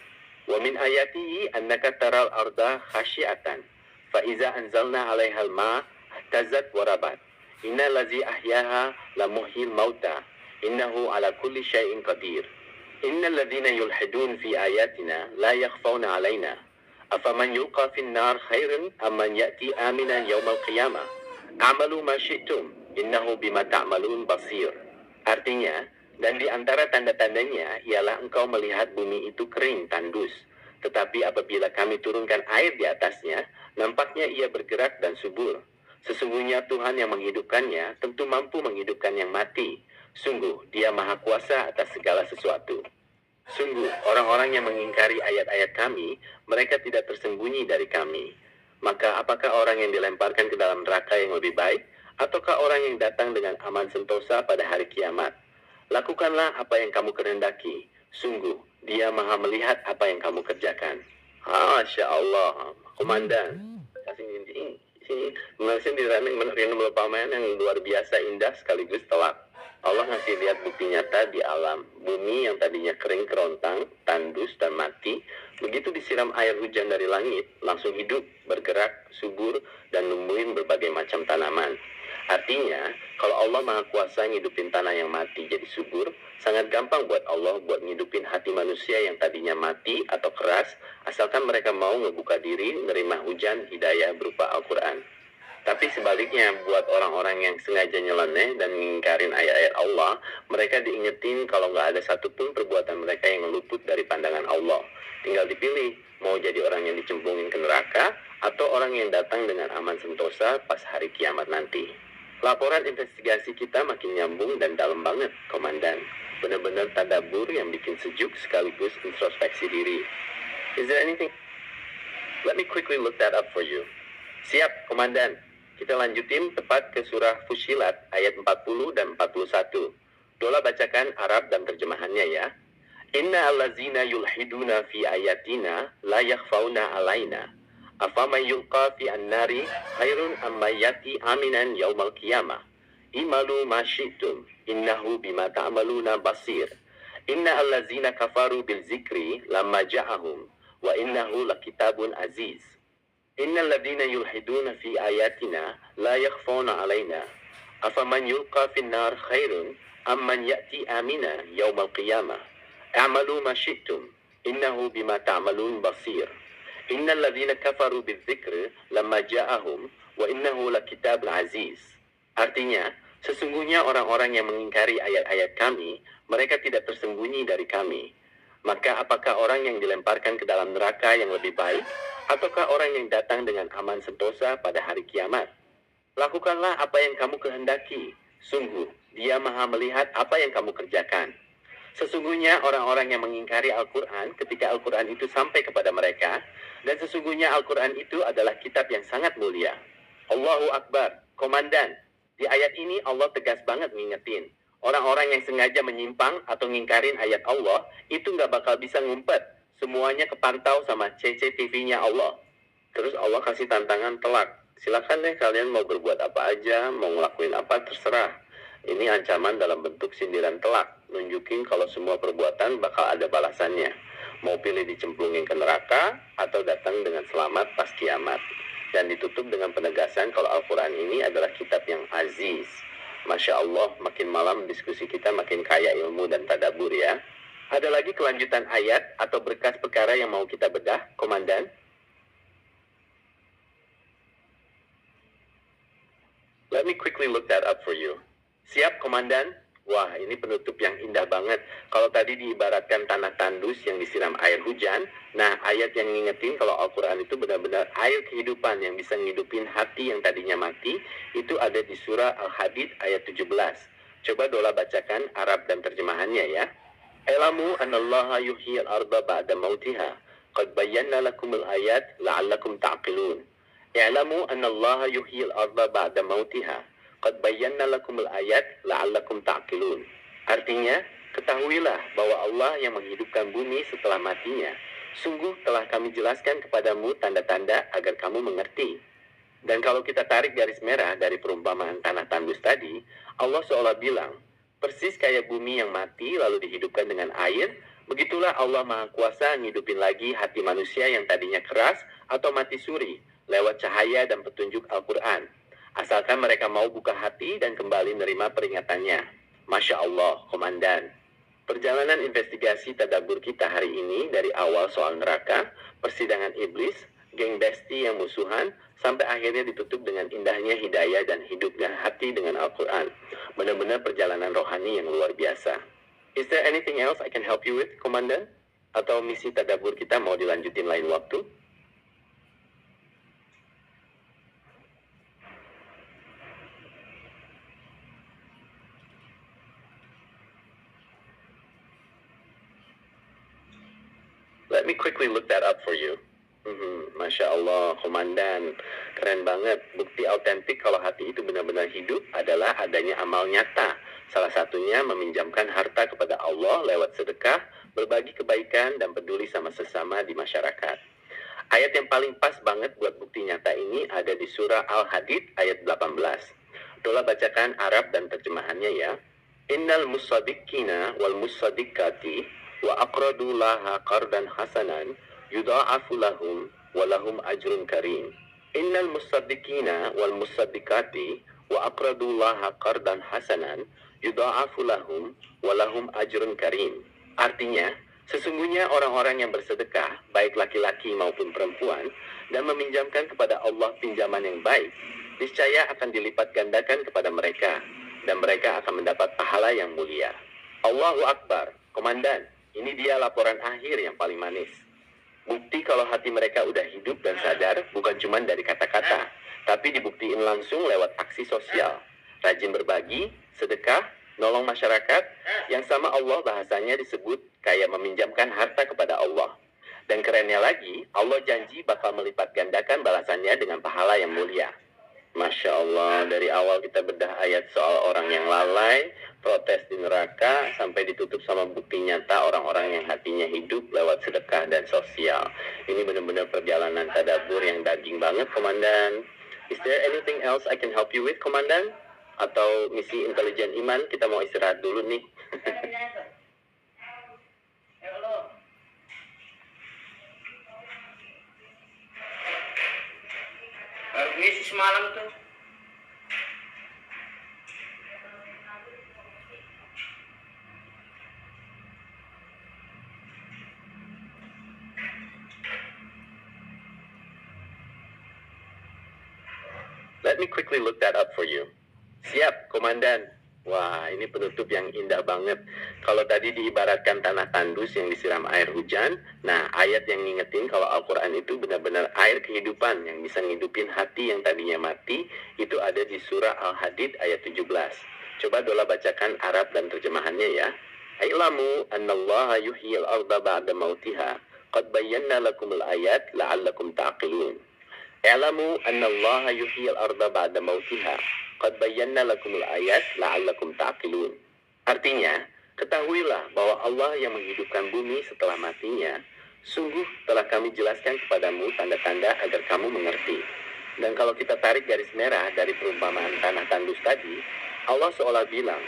Wa min ayatihi annaka taral arda khasyiatan fa iza anzalna 'alaihal ma ihtazat wa rabat. Inna lazi ahyaha la muhyil mauta. Innahu ala kulli syai'in qadir. Innal ladzina yulhidun fi ayatina la yakhfawna 'alaina. Afaman yulqa fin nar khairun amman ya'ti aminan yawmal qiyamah. A'malu ma syi'tum innahu bima ta'malun basir. Artinya, dan di antara tanda-tandanya ialah engkau melihat bumi itu kering, tandus. Tetapi apabila kami turunkan air di atasnya, nampaknya ia bergerak dan subur. Sesungguhnya Tuhan yang menghidupkannya tentu mampu menghidupkan yang mati. Sungguh, Dia Maha Kuasa atas segala sesuatu. Sungguh, orang-orang yang mengingkari ayat-ayat kami, mereka tidak tersembunyi dari kami. Maka apakah orang yang dilemparkan ke dalam neraka yang lebih baik, ataukah orang yang datang dengan aman sentosa pada hari kiamat? Lakukanlah apa yang kamu kehendaki. Sungguh, Dia Maha melihat apa yang kamu kerjakan. Masya Allah, Komandan. Sini, Malaysia menerima perumpamaan yang luar biasa indah sekaligus telak. Allah ngasih lihat bukti nyata di alam. Bumi yang tadinya kering kerontang, tandus dan mati, begitu disiram air hujan dari langit, langsung hidup, bergerak, subur, dan numbuhin berbagai macam tanaman. Artinya, kalau Allah Maha Kuasa ngidupin tanah yang mati jadi subur, sangat gampang buat Allah buat ngidupin hati manusia yang tadinya mati atau keras, asalkan mereka mau ngebuka diri, nerima hujan hidayah berupa Al-Quran. Tapi sebaliknya, buat orang-orang yang sengaja nyeleneh dan mengingkarin ayat-ayat Allah, mereka diingetin kalau nggak ada satupun perbuatan mereka yang luput dari pandangan Allah. Tinggal dipilih, mau jadi orang yang dicemplungin ke neraka, atau orang yang datang dengan aman sentosa pas hari kiamat nanti. Laporan investigasi kita makin nyambung dan dalam banget, Komandan. Benar-benar tadabbur yang bikin sejuk sekaligus introspeksi diri. Is there anything? Let me quickly look that up for you. Siap, Komandan. Kita lanjutin tepat ke surah Fussilat ayat 40 dan 41. Dola bacakan Arab dan terjemahannya ya. Inna allazina yulhiduna fi ayatina la yakhfawna alaina. Afaman yulqa fi an-nari khairun amma yati aminan yawmal qiyamah. Imalu ma syi'tum innahu bima ta'maluna basir. Inna allazina kafaru bil zikri lamma ja'ahum wa innahu lakitabun aziz. Innal ladzina yulhiduna fi ayatina la yakhfawna 'alaina. Afaman yulqa fin nar khairun amman ya'ti amina yawmal qiyamah. A'malu ma syi'tum innahu bima ta'malun basir. Innal ladzina kafaru bidzikri lamma ja'ahum wa innahu lakitabun aziz. Artinya, sesungguhnya orang-orang yang mengingkari ayat-ayat kami, mereka tidak tersembunyi dari kami. Maka apakah orang yang dilemparkan ke dalam neraka yang lebih baik, ataukah orang yang datang dengan aman sentosa pada hari kiamat? Lakukanlah apa yang kamu kehendaki. Sungguh, Dia Maha melihat apa yang kamu kerjakan. Sesungguhnya orang-orang yang mengingkari Al-Quran ketika Al-Quran itu sampai kepada mereka, dan sesungguhnya Al-Quran itu adalah kitab yang sangat mulia. Allahu Akbar, komandan. Di ayat ini Allah tegas banget ngingetin. Orang-orang yang sengaja menyimpang atau ngingkarin ayat Allah, itu nggak bakal bisa ngumpet. Semuanya kepantau sama CCTV-nya Allah. Terus Allah kasih tantangan telak. Silakan deh kalian mau berbuat apa aja, mau ngelakuin apa terserah. Ini ancaman dalam bentuk sindiran telak, nunjukin kalau semua perbuatan bakal ada balasannya. Mau pilih dicemplungin ke neraka, atau datang dengan selamat pas kiamat. Dan ditutup dengan penegasan kalau Al-Quran ini adalah kitab yang aziz. Masya Allah, makin malam diskusi kita makin kaya ilmu dan tadabur ya. Ada lagi kelanjutan ayat atau berkas perkara yang mau kita bedah, Komandan? Let me quickly look that up for you. Siap, Komandan? Wah, ini penutup yang indah banget. Kalau tadi diibaratkan tanah tandus yang disiram air hujan, nah ayat yang ngingetin kalau Al-Quran itu benar-benar air kehidupan yang bisa ngidupin hati yang tadinya mati, itu ada di surah Al-Hadid ayat 17. Coba Dola bacakan Arab dan terjemahannya ya. Ilamu anallaha yuhyil arda ba'da mautiha. Qad bayyana lakumul ayat la'allakum ta'qilun. I'lamu anallaha yuhyil arda ba'da mautiha. Qad bayyana lakumul ayat la'allakum ta'qilun. Artinya, ketahuilah bahwa Allah yang menghidupkan bumi setelah matinya. Sungguh telah kami jelaskan kepadamu tanda-tanda agar kamu mengerti. Dan kalau kita tarik garis merah dari perumpamaan tanah tandus tadi, Allah seolah bilang, persis kayak bumi yang mati lalu dihidupkan dengan air, begitulah Allah Maha Kuasa ngidupin lagi hati manusia yang tadinya keras atau mati suri lewat cahaya dan petunjuk Al-Quran. Asalkan mereka mau buka hati dan kembali menerima peringatannya. Masya Allah, Komandan. Perjalanan investigasi tadabbur kita hari ini dari awal soal neraka, persidangan iblis, geng besti yang musuhan, sampai akhirnya ditutup dengan indahnya hidayah dan hidupnya hati dengan Al-Quran. Benar-benar perjalanan rohani yang luar biasa. Is there anything else I can help you with, Komandan? Atau misi tadabbur kita mau dilanjutin lain waktu? Let me quickly look that up for you. Masya Allah, Komandan. Keren banget. Bukti autentik kalau hati itu benar-benar hidup adalah adanya amal nyata. Salah satunya meminjamkan harta kepada Allah lewat sedekah, berbagi kebaikan, dan peduli sama sesama di masyarakat. Ayat yang paling pas banget buat bukti nyata ini ada di surah Al-Hadid ayat 18. Dola bacakan Arab dan terjemahannya ya. Innal musaddiqina wal musaddiqati wa aqradu laha qardan hasanan yudha'afu lahum wa lahum ajrun karim. Innal musaddiqina wal musaddiqati wa aqradu laha qardan hasanan yudha'afu lahum wa lahum ajrun karim. Artinya, sesungguhnya orang-orang yang bersedekah, baik laki-laki maupun perempuan, dan meminjamkan kepada Allah pinjaman yang baik, niscaya akan dilipat gandakan kepada mereka, dan mereka akan mendapat pahala yang mulia. Allahu Akbar, Komandan. Ini dia laporan akhir yang paling manis. Bukti kalau hati mereka udah hidup dan sadar bukan cuma dari kata-kata, tapi dibuktiin langsung lewat aksi sosial. Rajin berbagi, sedekah, nolong masyarakat, yang sama Allah bahasanya disebut kayak meminjamkan harta kepada Allah. Dan kerennya lagi, Allah janji bakal melipat gandakan balasannya dengan pahala yang mulia. Masya Allah, dari awal kita bedah ayat soal orang yang lalai, protes di neraka, sampai ditutup sama bukti nyata orang-orang yang hatinya hidup lewat sedekah dan sosial. Ini benar-benar perjalanan tadabbur yang daging banget, Komandan. Is there anything else I can help you with, Komandan? Atau misi intelijen iman, kita mau istirahat dulu nih. Misi semalam tuh. Let me quickly look that up for you. Siap, Komandan. Wah, ini penutup yang indah banget. Kalau tadi diibaratkan tanah tandus yang disiram air hujan, nah ayat yang ngingetin kalau Al-Quran itu benar-benar air kehidupan yang bisa ngidupin hati yang tadinya mati, itu ada di surah Al-Hadid ayat 17. Coba Dola bacakan Arab dan terjemahannya ya. I'lamu annallaha yuhyil arda ba'da mautiha. Qad bayyana lakumul ayat la'allakum ta'qilun. I'lamu annallaha yuhyil arda ba'da mautiha. Qad bayyana lakumul ayat la'allakum ta'qilun. Artinya, ketahuilah bahwa Allah yang menghidupkan bumi setelah matinya, sungguh telah kami jelaskan kepadamu tanda-tanda agar kamu mengerti. Dan kalau kita tarik garis merah dari perumpamaan tanah tandus tadi, Allah seolah bilang,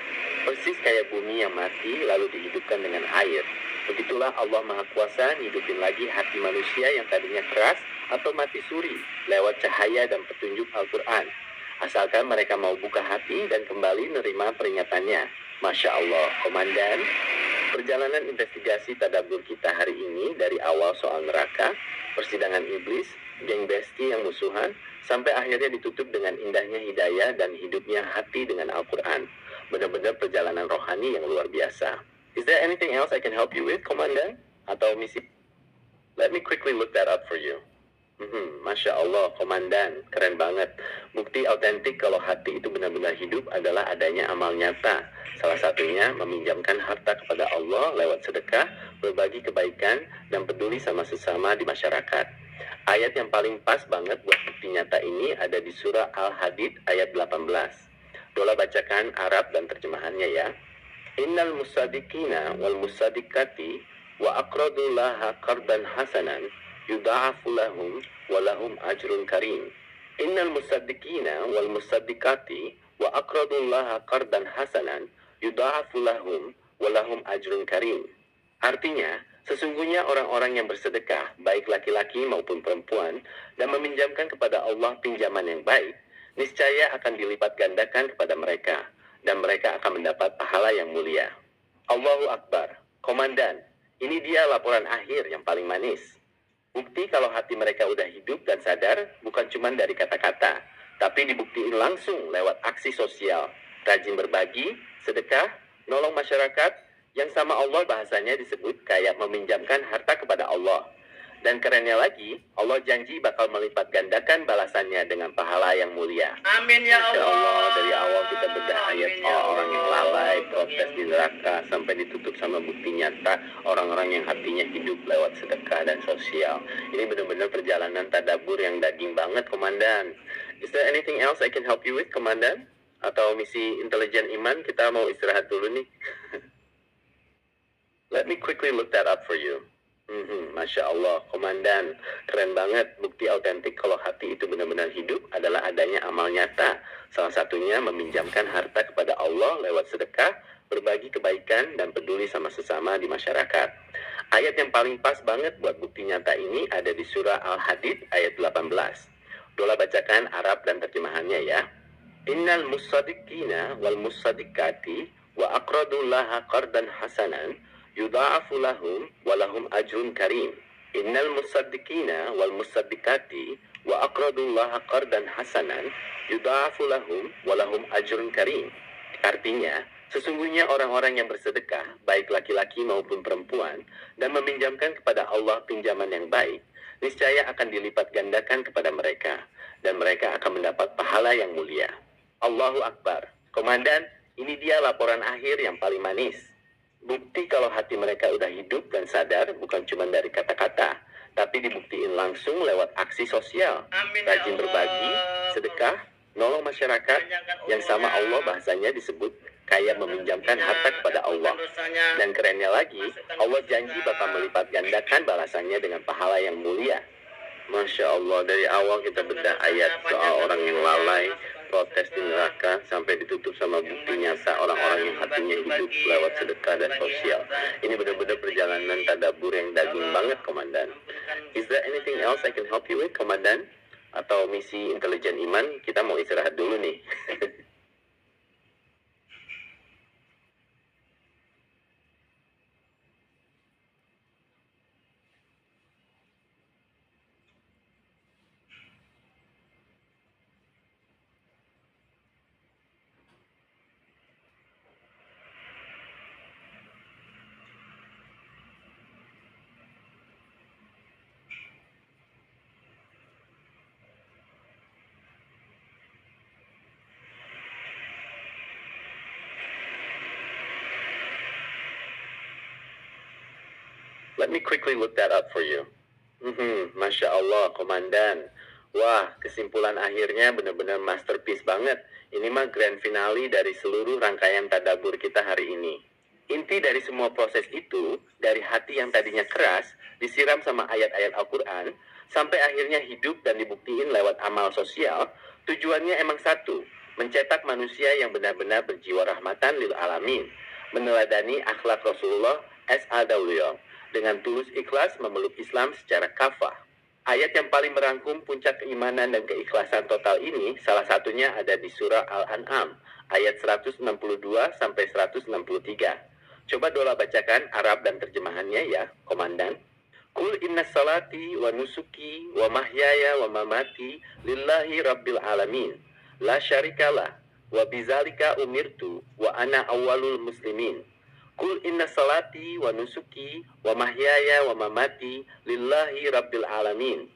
persis kayak bumi yang mati lalu dihidupkan dengan air. Begitulah Allah Maha Kuasa hidupin lagi hati manusia yang tadinya keras atau mati suri lewat cahaya dan petunjuk Al-Quran. Asalkan mereka mau buka hati dan kembali nerima peringatannya. Masya Allah, Komandan. Perjalanan investigasi tadabbur kita hari ini dari awal soal neraka, persidangan iblis, geng besti yang musuhan, sampai akhirnya ditutup dengan indahnya hidayah dan hidupnya hati dengan Al-Quran. Benar-benar perjalanan rohani yang luar biasa. Is there anything else I can help you with, Komandan? Atau misi? Let me quickly look that up for you. Masya Allah, Komandan, keren banget. Bukti autentik kalau hati itu benar-benar hidup adalah adanya amal nyata. Salah satunya meminjamkan harta kepada Allah lewat sedekah, berbagi kebaikan, dan peduli sama sesama di masyarakat. Ayat yang paling pas banget buat bukti nyata ini ada di surah Al-Hadid ayat 18. Dola bacakan Arab dan terjemahannya ya. Innal musaddiqina wal musaddiqati wa aqradullaha qardan hasanan yudha'afu lahum wa lahum ajrun karim. Innal musaddiqina wal musaddiqati wa aqradullaha qardan hasanan yudha'afu lahum wa lahum ajrun karim. Artinya, sesungguhnya orang-orang yang bersedekah, baik laki-laki maupun perempuan, dan meminjamkan kepada Allah pinjaman yang baik, niscaya akan dilipat gandakan kepada mereka, dan mereka akan mendapat pahala yang mulia. Allahu Akbar. Komandan, ini dia laporan akhir yang paling manis. Bukti kalau hati mereka udah hidup dan sadar bukan cuma dari kata-kata, tapi dibuktiin langsung lewat aksi sosial, rajin berbagi, sedekah, nolong masyarakat, yang sama Allah bahasanya disebut kayak meminjamkan harta kepada Allah. Dan kerennya lagi, Allah janji bakal melipat gandakan balasannya dengan pahala yang mulia. Amin ya Masya Allah. Allah, dari awal kita bedah ayat Amin ya orang yang Allah. lalai, protes Amin. di neraka, sampai ditutup sama bukti nyata orang-orang yang hatinya hidup lewat sedekah dan sosial. Ini benar-benar perjalanan tadabbur yang daging banget, Komandan. Is there anything else I can help you with, Komandan? Atau misi intelijen iman, kita mau istirahat dulu nih. Let me quickly look that up for you. Masya Allah, Komandan, keren banget. Bukti autentik kalau hati itu benar-benar hidup adalah adanya amal nyata. Salah satunya meminjamkan harta kepada Allah lewat sedekah, berbagi kebaikan, dan peduli sama sesama di masyarakat. Ayat yang paling pas banget buat bukti nyata ini ada di surah Al-Hadid ayat 18. Dola bacakan Arab dan terjemahannya ya. Innal musaddiqina wal musaddiqati wa aqradullaha qardan hasanan yudha'afu lahum wa lahum ajrun karim. Innal musaddiqina wal musaddiqati wa aqradullaha qardan hasanan yudha'afu lahum wa lahum ajrun karim. Artinya, sesungguhnya orang-orang yang bersedekah, baik laki-laki maupun perempuan, dan meminjamkan kepada Allah pinjaman yang baik, niscaya akan dilipat gandakan kepada mereka, dan mereka akan mendapat pahala yang mulia. Allahu Akbar. Komandan, ini dia laporan akhir yang paling manis. Bukti kalau hati mereka udah hidup dan sadar bukan cuma dari kata-kata, tapi dibuktiin langsung lewat aksi sosial, Amin ya rajin Allah. berbagi, sedekah, nolong masyarakat, yang sama Allah bahasanya disebut kayak meminjamkan harta kepada Allah. Dan kerennya lagi, Allah janji bakal melipat gandakan balasannya dengan pahala yang mulia. Masya Allah, dari awal kita bedah ayat soal orang yang lalai, protes di neraka, sampai ditutup sama bukti nyata orang-orang yang hatinya hidup lewat sedekah dan sosial. Ini benar-benar perjalanan tadabbur yang daging banget, Komandan. Is there anything else I can help you with, Komandan? Atau misi intelijen iman, kita mau istirahat dulu nih. Let me quickly look that up for you. Masya Allah, Komandan. Wah, kesimpulan akhirnya benar-benar masterpiece banget. Ini mah grand finale dari seluruh rangkaian tadabbur kita hari ini. Inti dari semua proses itu, dari hati yang tadinya keras, disiram sama ayat-ayat Al-Quran, sampai akhirnya hidup dan dibuktiin lewat amal sosial, tujuannya emang satu, mencetak manusia yang benar-benar berjiwa rahmatan lil alamin, meneladani akhlak Rasulullah S.A.W. dengan tulus ikhlas memeluk Islam secara kafah. Ayat yang paling merangkum puncak keimanan dan keikhlasan total ini salah satunya ada di surah Al-An'am ayat 162 sampai 163. Coba Dola bacakan Arab dan terjemahannya ya, Komandan. Kul inna salati wa nusuki wa mahyaya wa mamati lillahi rabbil alamin. La syarikalah wa bizalika umirtu wa ana awwalul muslimin. Kul inna salati wa nusuki wa mahyaya wa mamati lillahi rabbil alamin.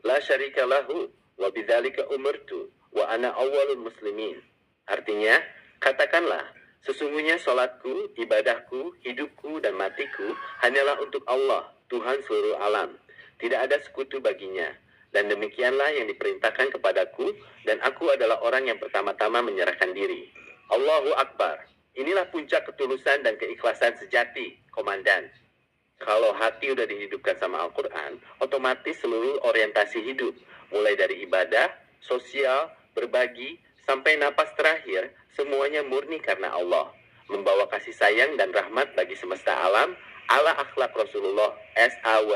La syarikalahu wa bidzalika umirtu wa ana awwalul muslimin. Artinya, katakanlah, sesungguhnya salatku, ibadahku, hidupku dan matiku hanyalah untuk Allah, Tuhan seluruh alam. Tidak ada sekutu baginya. Dan demikianlah yang diperintahkan kepadaku, dan aku adalah orang yang pertama-tama menyerahkan diri. Allahu Akbar. Inilah puncak ketulusan dan keikhlasan sejati, Komandan. Kalau hati udah dihidupkan sama Al-Quran, otomatis seluruh orientasi hidup, mulai dari ibadah, sosial, berbagi, sampai napas terakhir, semuanya murni karena Allah. Membawa kasih sayang dan rahmat bagi semesta alam, ala akhlak Rasulullah S.A.W.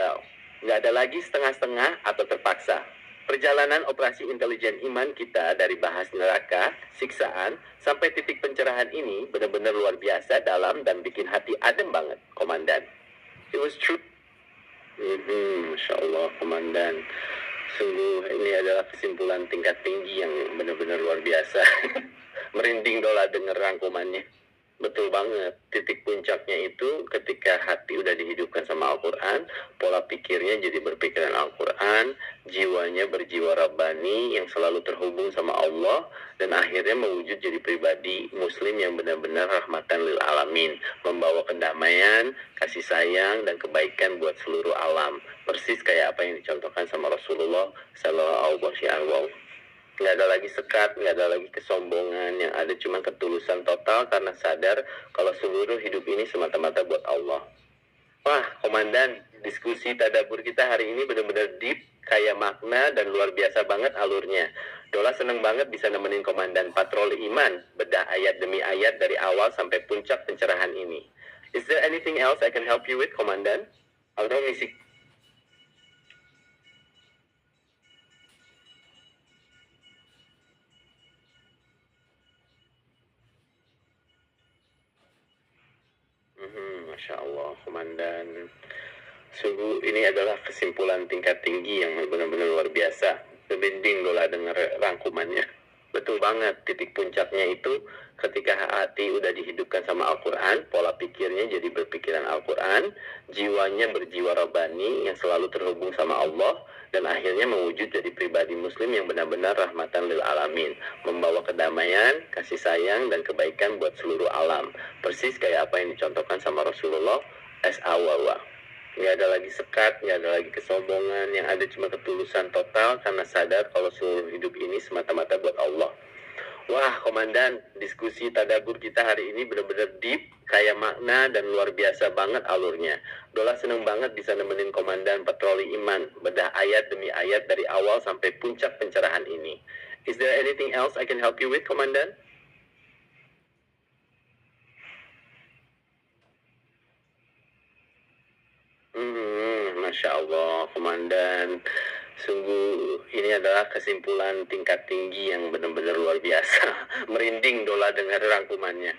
Nggak ada lagi setengah-setengah atau terpaksa. Perjalanan operasi intelijen iman kita dari bahas neraka, siksaan, sampai titik pencerahan ini benar-benar luar biasa dalam dan bikin hati adem banget, Komandan. It was true. Masya Allah, Komandan. Sungguh ini adalah kesimpulan tingkat tinggi yang benar-benar luar biasa. Merinding Dola denger rangkumannya. Betul banget, titik puncaknya itu ketika hati udah dihidupkan sama Al-Quran, pola pikirnya jadi berpikiran Al-Quran, jiwanya berjiwa Rabbani yang selalu terhubung sama Allah, dan akhirnya mewujud jadi pribadi Muslim yang benar-benar rahmatan lil alamin, membawa kedamaian, kasih sayang, dan kebaikan buat seluruh alam. Persis kayak apa yang dicontohkan sama Rasulullah Sallallahu Alaihi Wasallam. Nggak ada lagi sekat, nggak ada lagi kesombongan, yang ada cuma ketulusan total karena sadar kalau seluruh hidup ini semata-mata buat Allah. Wah, Komandan, diskusi tadabbur kita hari ini benar-benar deep, kaya makna, dan luar biasa banget alurnya. Dola seneng banget bisa nemenin Komandan patroli iman, bedah ayat demi ayat dari awal sampai puncak pencerahan ini. Is there anything else I can help you with, Komandan? Atau misi Masya Allah, Komandan. Sungguh ini adalah kesimpulan tingkat tinggi yang benar-benar luar biasa. Merinding Dola dengar rangkumannya. Betul banget, titik puncaknya itu ketika hati udah dihidupkan sama Al-Quran, pola pikirnya jadi berpikiran Al-Quran, jiwanya berjiwa Rabbani yang selalu terhubung sama Allah, dan akhirnya mewujud jadi pribadi Muslim yang benar-benar rahmatan lil alamin, membawa kedamaian, kasih sayang, dan kebaikan buat seluruh alam. Persis kayak apa yang dicontohkan sama Rasulullah S.A.W. Nggak ada lagi sekat, nggak ada lagi kesombongan, yang ada cuma ketulusan total karena sadar kalau seluruh hidup ini semata-mata buat Allah. Wah, Komandan, diskusi tadabbur kita hari ini benar-benar deep, kaya makna, dan luar biasa banget alurnya. Dola seneng banget bisa nemenin Komandan patroli iman, bedah ayat demi ayat dari awal sampai puncak pencerahan ini. Is there anything else I can help you with, Komandan? Masya Allah, Komandan. Sungguh ini adalah kesimpulan tingkat tinggi yang benar-benar luar biasa. Merinding Dola dengar rangkumannya.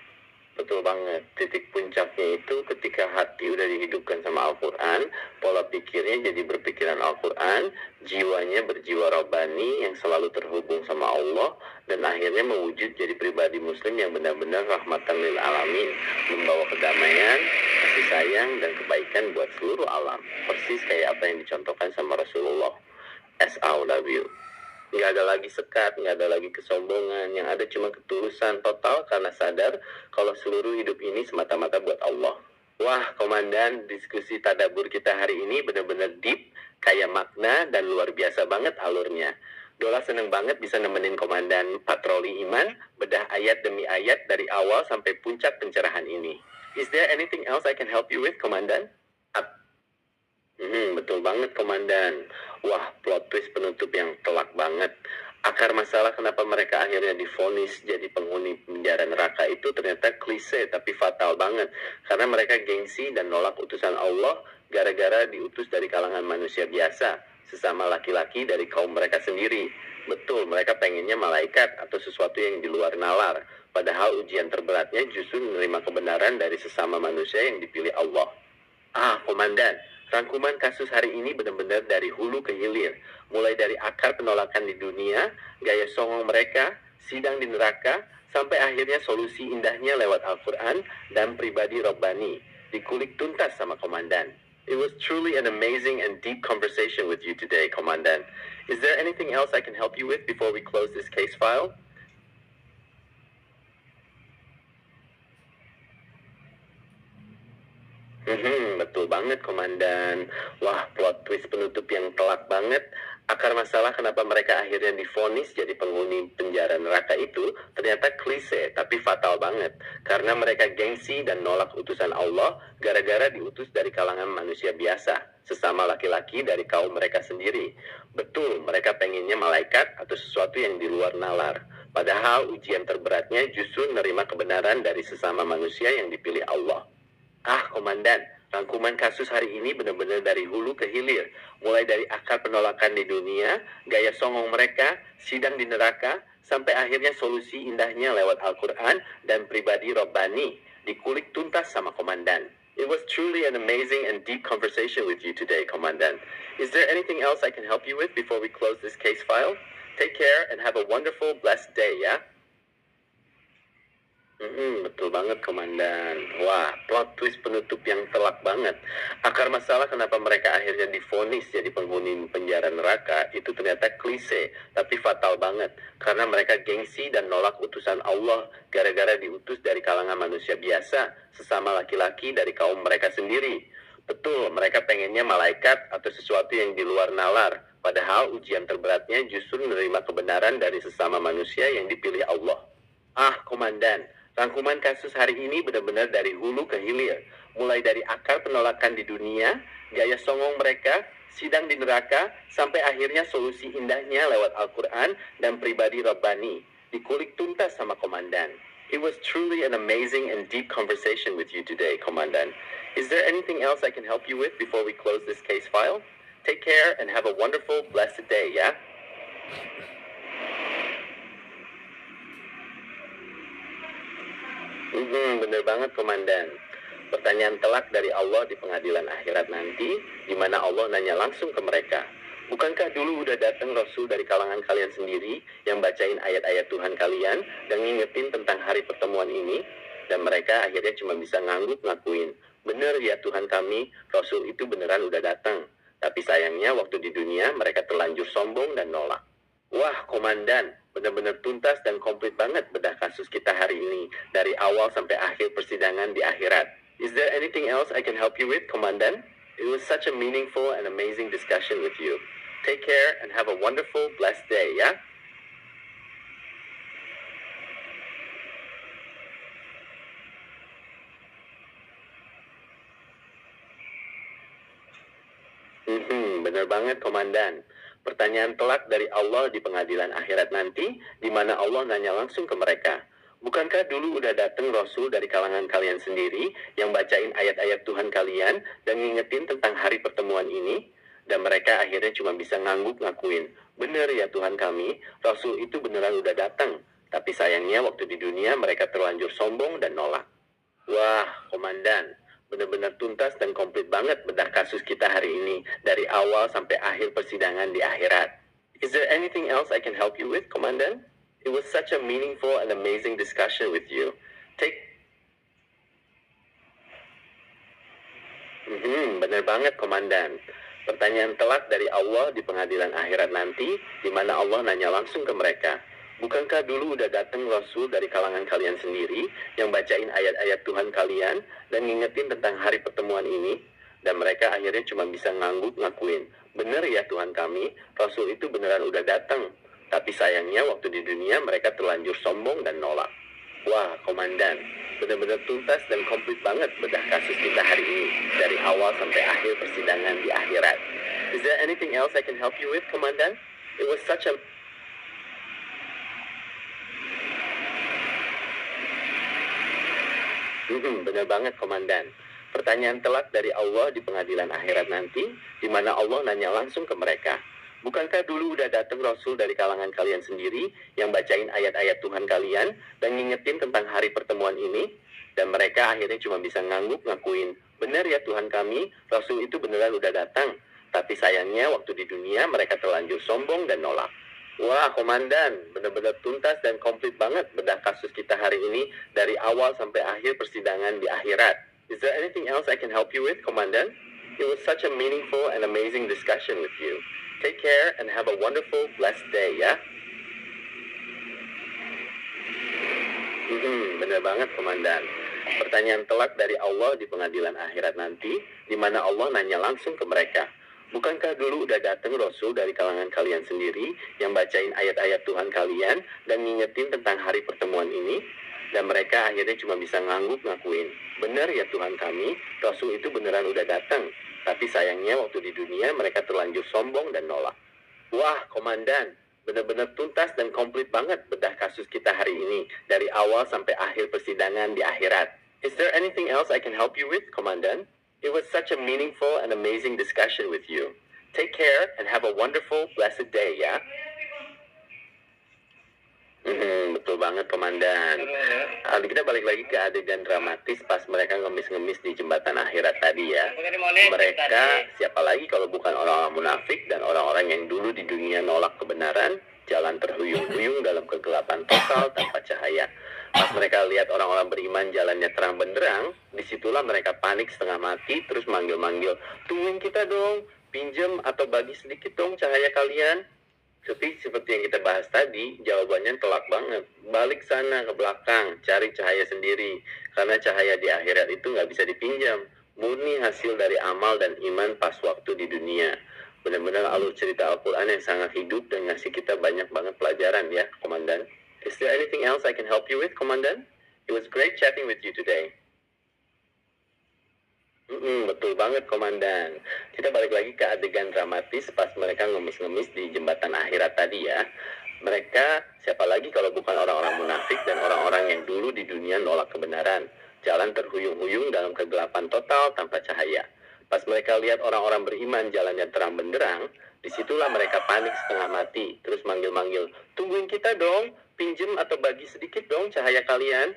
Betul banget, titik puncaknya itu ketika hati udah dihidupkan sama Al-Quran, pola pikirnya jadi berpikiran Al-Quran, jiwanya berjiwa Rabbani yang selalu terhubung sama Allah, dan akhirnya mewujud jadi pribadi Muslim yang benar-benar rahmatan lil alamin, membawa kedamaian, kasih sayang, dan kebaikan buat seluruh alam. Persis kayak apa yang dicontohkan sama Rasulullah S.A.W. Nggak ada lagi sekat, nggak ada lagi kesombongan, yang ada cuma ketulusan total karena sadar kalau seluruh hidup ini semata-mata buat Allah. Wah, Komandan, diskusi tadabbur kita hari ini benar-benar deep, kaya makna, dan luar biasa banget alurnya. Dola seneng banget bisa nemenin Komandan patroli iman, bedah ayat demi ayat dari awal sampai puncak pencerahan ini. Is there anything else I can help you with, Komandan? Betul banget, Komandan. Wah, plot twist penutup yang telak banget. Akar masalah kenapa mereka akhirnya divonis jadi penghuni penjara neraka itu ternyata klise tapi fatal banget. Karena mereka gengsi dan nolak utusan Allah gara-gara diutus dari kalangan manusia biasa, sesama laki-laki dari kaum mereka sendiri. Betul, mereka pengennya malaikat atau sesuatu yang di luar nalar. Padahal ujian terberatnya justru menerima kebenaran dari sesama manusia yang dipilih Allah. Komandan, rangkuman kasus hari ini benar-benar dari hulu ke hilir. Mulai dari akar penolakan di dunia, gaya songong mereka, sidang di neraka, sampai akhirnya solusi indahnya lewat Al-Quran dan pribadi Rabbani. Dikulik tuntas sama Komandan. It was truly an amazing and deep conversation with you today, Komandan. Is there anything else I can help you with before we close this case file? Betul banget, Komandan. Wah, plot twist penutup yang telak banget. Akar masalah kenapa mereka akhirnya divonis jadi penghuni penjara neraka itu ternyata klise tapi fatal banget. Karena mereka gengsi dan nolak utusan Allah gara-gara diutus dari kalangan manusia biasa, sesama laki-laki dari kaum mereka sendiri. Betul, mereka pengennya malaikat atau sesuatu yang di luar nalar. Padahal ujian terberatnya justru menerima kebenaran dari sesama manusia yang dipilih Allah. Komandan, rangkuman kasus hari ini benar-benar dari hulu ke hilir. Mulai dari akar penolakan di dunia, gaya songong mereka, sidang di neraka, sampai akhirnya solusi indahnya lewat Al-Quran dan pribadi Rabbani. Dikulik tuntas sama Komandan. It was truly an amazing and deep conversation with you today, Komandan. Is there anything else I can help you with before we close this case file? Take care and have a wonderful, blessed day, ya? Betul banget, Komandan. Wah, plot twist penutup yang telak banget. Akar masalah kenapa mereka akhirnya divonis jadi penghuni penjara neraka itu ternyata klise, tapi fatal banget. Karena mereka gengsi dan nolak utusan Allah gara-gara diutus dari kalangan manusia biasa, sesama laki-laki dari kaum mereka sendiri. Betul, mereka pengennya malaikat atau sesuatu yang di luar nalar. Padahal ujian terberatnya justru menerima kebenaran dari sesama manusia yang dipilih Allah. Komandan, rangkuman kasus hari ini benar-benar dari hulu ke hilir. Mulai dari akar penolakan di dunia, gaya songong mereka, sidang di neraka, sampai akhirnya solusi indahnya lewat Al-Quran dan pribadi Rabbani. Dikulik tuntas sama Komandan. It was truly an amazing and deep conversation with you today, Komandan. Is there anything else I can help you with before we close this case file? Take care and have a wonderful, blessed day, ya? Bener banget, Komandan. Pertanyaan telak dari Allah di pengadilan akhirat nanti, di mana Allah nanya langsung ke mereka. Bukankah dulu udah datang Rasul dari kalangan kalian sendiri yang bacain ayat-ayat Tuhan kalian dan ngingetin tentang hari pertemuan ini? Dan mereka akhirnya cuma bisa ngangguk ngakuin, bener ya Tuhan kami, Rasul itu beneran udah datang. Tapi sayangnya waktu di dunia mereka terlanjur sombong dan nolak. Wah, Komandan, benar-benar tuntas dan komplit banget bedah kasus kita hari ini, dari awal sampai akhir persidangan di akhirat. Is there anything else I can help you with, Komandan? It was such a meaningful and amazing discussion with you. Take care and have a wonderful, blessed day, ya? Benar banget, Komandan. Pertanyaan telak dari Allah di pengadilan akhirat nanti, di mana Allah nanya langsung ke mereka. Bukankah dulu udah datang Rasul dari kalangan kalian sendiri yang bacain ayat-ayat Tuhan kalian dan ngingetin tentang hari pertemuan ini? Dan mereka akhirnya cuma bisa ngangguk ngakuin, bener ya Tuhan kami, Rasul itu beneran udah datang. Tapi sayangnya waktu di dunia mereka terlanjur sombong dan nolak. Wah, Komandan, benar-benar tuntas dan komplit banget bedah kasus kita hari ini, dari awal sampai akhir persidangan di akhirat. Is there anything else I can help you with, Komandan? It was such a meaningful and amazing discussion with you. Benar banget, Komandan. Pertanyaan telak dari Allah di pengadilan akhirat nanti, di mana Allah nanya langsung ke mereka. Bukankah dulu udah datang Rasul dari kalangan kalian sendiri yang bacain ayat-ayat Tuhan kalian dan ngingetin tentang hari pertemuan ini? Dan mereka akhirnya cuma bisa ngangguk ngakuin, bener ya Tuhan kami, Rasul itu beneran udah datang. Tapi sayangnya waktu di dunia mereka terlanjur sombong dan nolak. Wah, Komandan, benar-benar tuntas dan komplit banget bedah kasus kita hari ini, dari awal sampai akhir persidangan di akhirat. Is there anything else I can help you with, Komandan? It was such a... benar banget, Komandan. Pertanyaan telak dari Allah di pengadilan akhirat nanti, di mana Allah nanya langsung ke mereka. Bukankah dulu udah datang Rasul dari kalangan kalian sendiri yang bacain ayat-ayat Tuhan kalian dan ngingetin tentang hari pertemuan ini? Dan mereka akhirnya cuma bisa ngangguk ngakuin, benar ya Tuhan kami, Rasul itu beneran udah datang. Tapi sayangnya waktu di dunia mereka terlanjur sombong dan nolak. Wah, Komandan, benar-benar tuntas dan komplit banget bedah kasus kita hari ini dari awal sampai akhir persidangan di akhirat. Is there anything else I can help you with, Komandan? It was such a meaningful and amazing discussion with you. Take care and have a wonderful, blessed day, ya. Benar banget, Komandan. Pertanyaan telak dari Allah di pengadilan akhirat nanti, di mana Allah nanya langsung ke mereka. Bukankah dulu udah datang Rasul dari kalangan kalian sendiri yang bacain ayat-ayat Tuhan kalian dan ngingetin tentang hari pertemuan ini? Dan mereka akhirnya cuma bisa ngangguk ngakuin, benar ya Tuhan kami, Rasul itu beneran udah datang. Tapi sayangnya waktu di dunia mereka terlanjur sombong dan nolak. Wah, Komandan, benar-benar tuntas dan komplit banget bedah kasus kita hari ini, dari awal sampai akhir persidangan di akhirat. Is there anything else I can help you with, Komandan? It was such a meaningful and amazing discussion with you. Take care and have a wonderful, blessed day, ya. Betul banget, Komandan. Kita balik lagi ke adegan dramatis pas mereka ngemis-ngemis di jembatan akhirat tadi ya. Mereka siapa lagi kalau bukan orang-orang munafik dan orang-orang yang dulu di dunia nolak kebenaran, jalan terhuyung-huyung dalam kegelapan total tanpa cahaya. Pas mereka lihat orang-orang beriman jalannya terang benderang, disitulah mereka panik setengah mati terus manggil-manggil, tungguin kita dong, pinjem atau bagi sedikit dong cahaya kalian. Tapi seperti yang kita bahas tadi, jawabannya telak banget. Balik sana ke belakang, cari cahaya sendiri. Karena cahaya di akhirat itu nggak bisa dipinjam. Murni hasil dari amal dan iman pas waktu di dunia. Benar-benar alur cerita Al-Quran yang sangat hidup dan ngasih kita banyak banget pelajaran ya, Komandan. Is there anything else I can help you with, Komandan? It was great chatting with you today. Betul banget, Komandan. Kita balik lagi ke adegan dramatis pas mereka ngemis-ngemis di jembatan akhirat tadi ya. Mereka siapa lagi kalau bukan orang-orang munafik dan orang-orang yang dulu di dunia nolak kebenaran. Jalan terhuyung-huyung dalam kegelapan total tanpa cahaya. Pas mereka lihat orang-orang beriman jalannya terang benderang, disitulah mereka panik setengah mati. Terus manggil-manggil, tungguin kita dong, pinjem atau bagi sedikit dong cahaya kalian.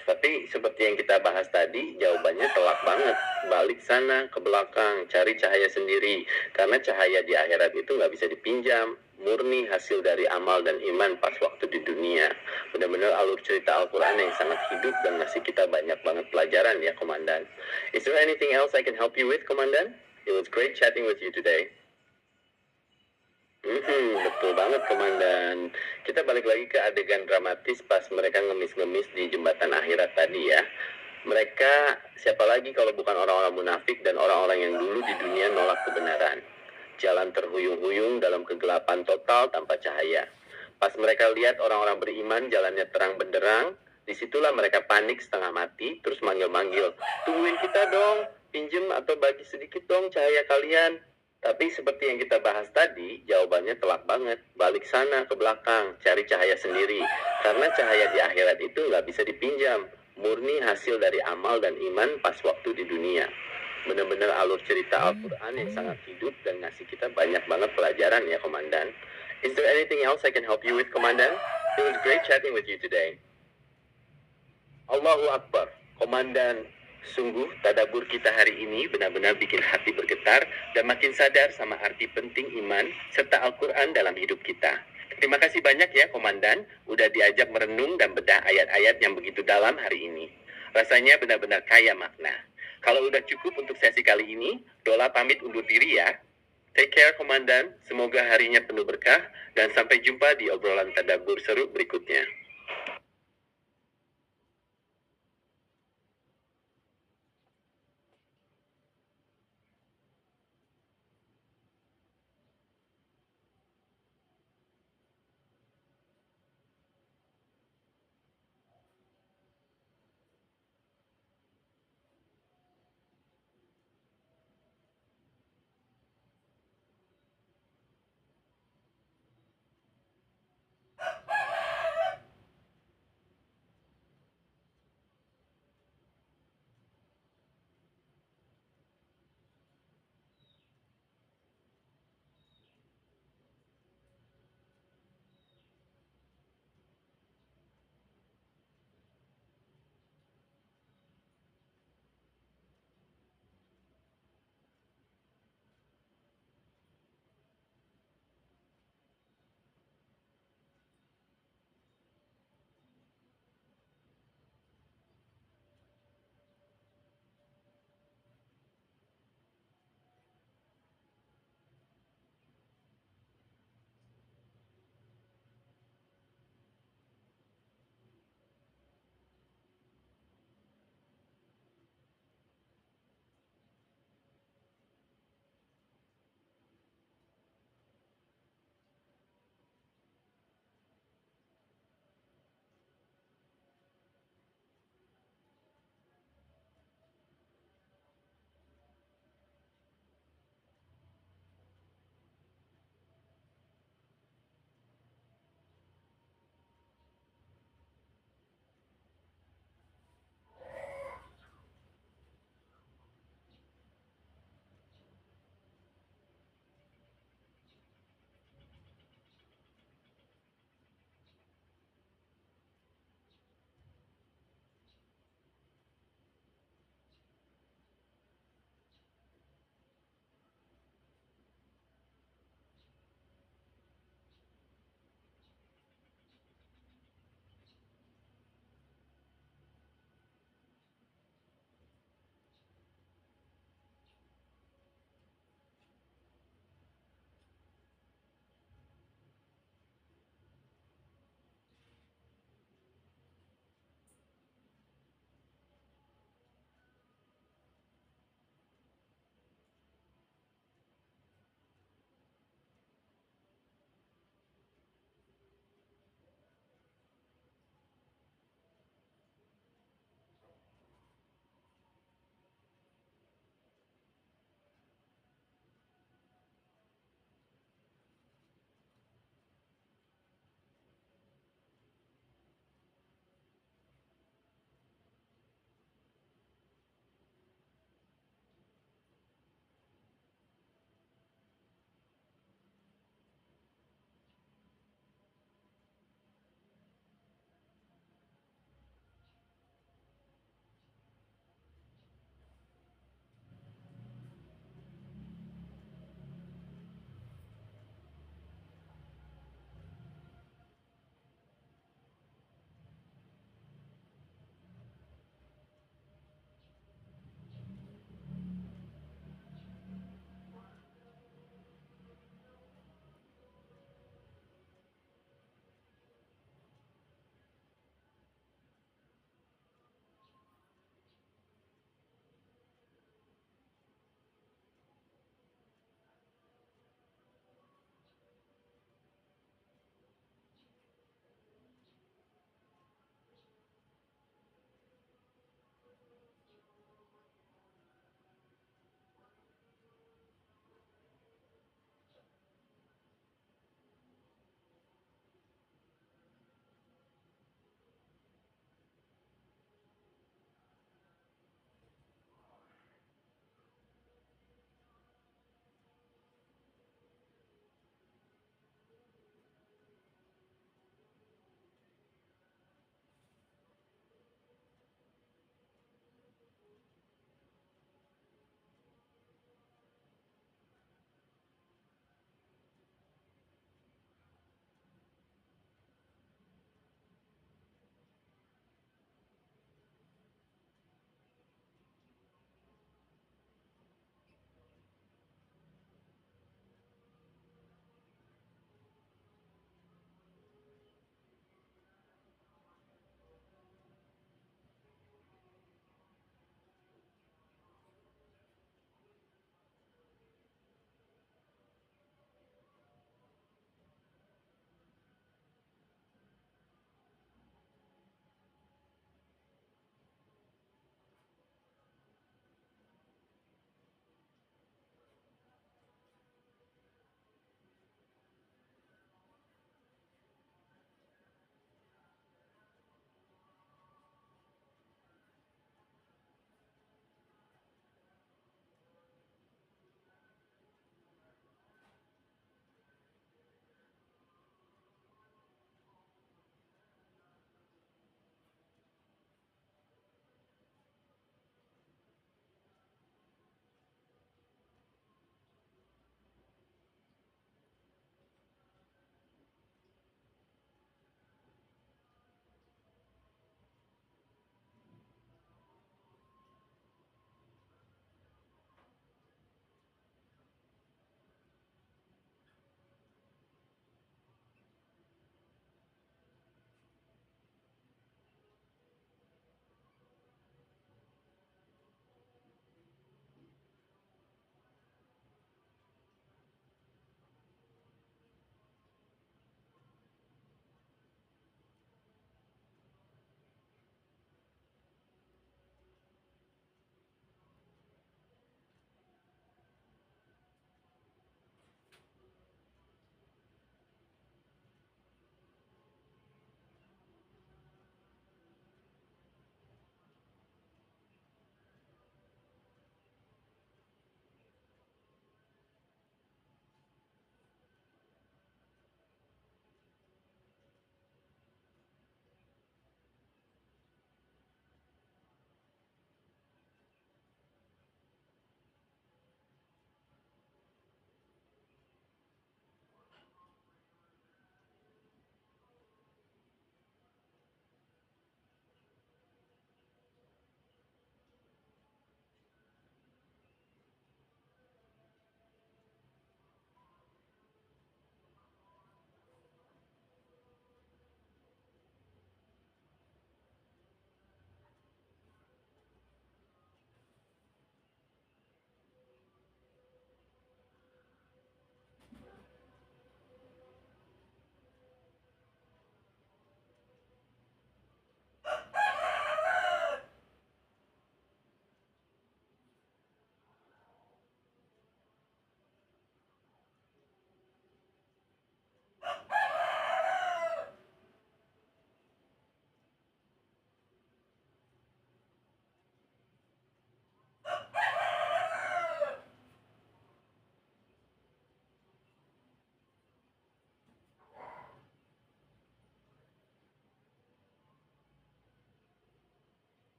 Tapi seperti yang kita bahas tadi, jawabannya telak banget. Balik sana ke belakang, cari cahaya sendiri. Karena cahaya di akhirat itu nggak bisa dipinjam. Murni hasil dari amal dan iman pas waktu di dunia. Benar-benar alur cerita Al-Quran yang sangat hidup dan ngasih kita banyak banget pelajaran ya, Komandan. Is there anything else I can help you with, Komandan? It was great chatting with you today. Betul banget, Komandan. Kita balik lagi ke adegan dramatis pas mereka ngemis-ngemis di jembatan akhirat tadi ya. Mereka siapa lagi kalau bukan orang-orang munafik dan orang-orang yang dulu di dunia nolak kebenaran. Jalan terhuyung-huyung dalam kegelapan total tanpa cahaya. Pas mereka lihat orang-orang beriman jalannya terang benderang, disitulah mereka panik setengah mati, terus manggil-manggil, tungguin kita dong, pinjem atau bagi sedikit dong cahaya kalian. Tapi seperti yang kita bahas tadi, jawabannya telak banget. Balik sana ke belakang, cari cahaya sendiri. Karena cahaya di akhirat itu nggak bisa dipinjam. Murni hasil dari amal dan iman pas waktu di dunia. Benar-benar alur cerita Al-Quran yang sangat hidup dan ngasih kita banyak banget pelajaran ya, Komandan. Is there anything else I can help you with, Komandan? It was great chatting with you today. Allahu Akbar, Komandan. Sungguh, tadabur kita hari ini benar-benar bikin hati bergetar dan makin sadar sama arti penting iman serta Al-Quran dalam hidup kita. Terima kasih banyak ya, Komandan, udah diajak merenung dan bedah ayat-ayat yang begitu dalam hari ini. Rasanya benar-benar kaya makna. Kalau udah cukup untuk sesi kali ini, Dola pamit undur diri ya. Take care, Komandan. Semoga harinya penuh berkah dan sampai jumpa di obrolan tadabbur seru berikutnya.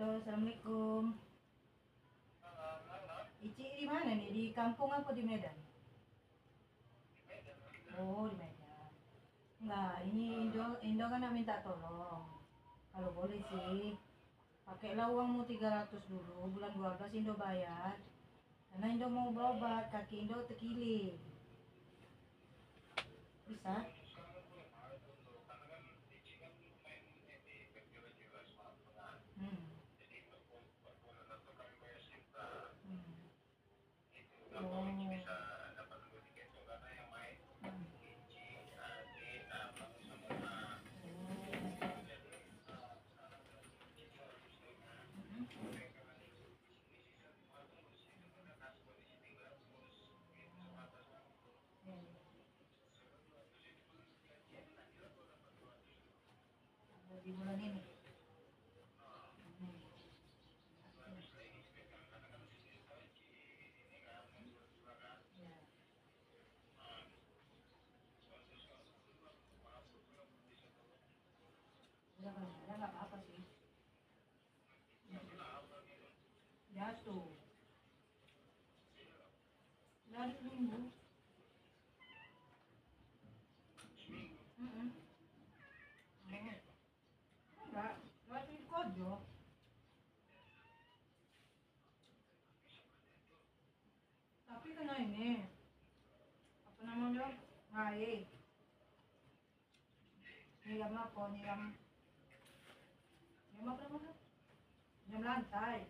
Halo, assalamualaikum. Ici di mana nih? Di kampung apa di Medan? Oh, di Medan. Enggak, ini Indo kan nak minta tolong. Kalau boleh sih, pakailah uangmu 300 dulu, bulan 12 Indo bayar. Karena Indo mau berobat, kaki Indo terkilir. Bisa? Hmm. Hmm. Oh. Hmm. Di bulan ini. Ya. Udah kan, ya nggak apa-apa sih. Jatuh. Dari minggu. Mm-mm. Enggak, lagi kojo. Tapi kena ini, apa namanya? Ngai. Nyiram apa? Nyiram apa namanya? Nyiram lantai.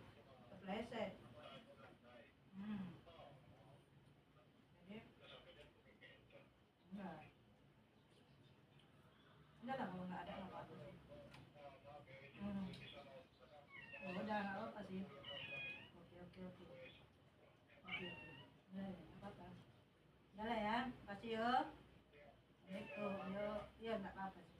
Kepleset. Hmm. Jadi, enggak. Enggak lah kalau nggak ada nggak apa-apa sih. Hmm. Ya udah nggak apa-apa sih. Oke oke oke. Oke oke. Udah ya, nggak apa-apa. Udah lah ya, kasih yo. Assalamualaikum. Yo, iya nggak apa-apa sih.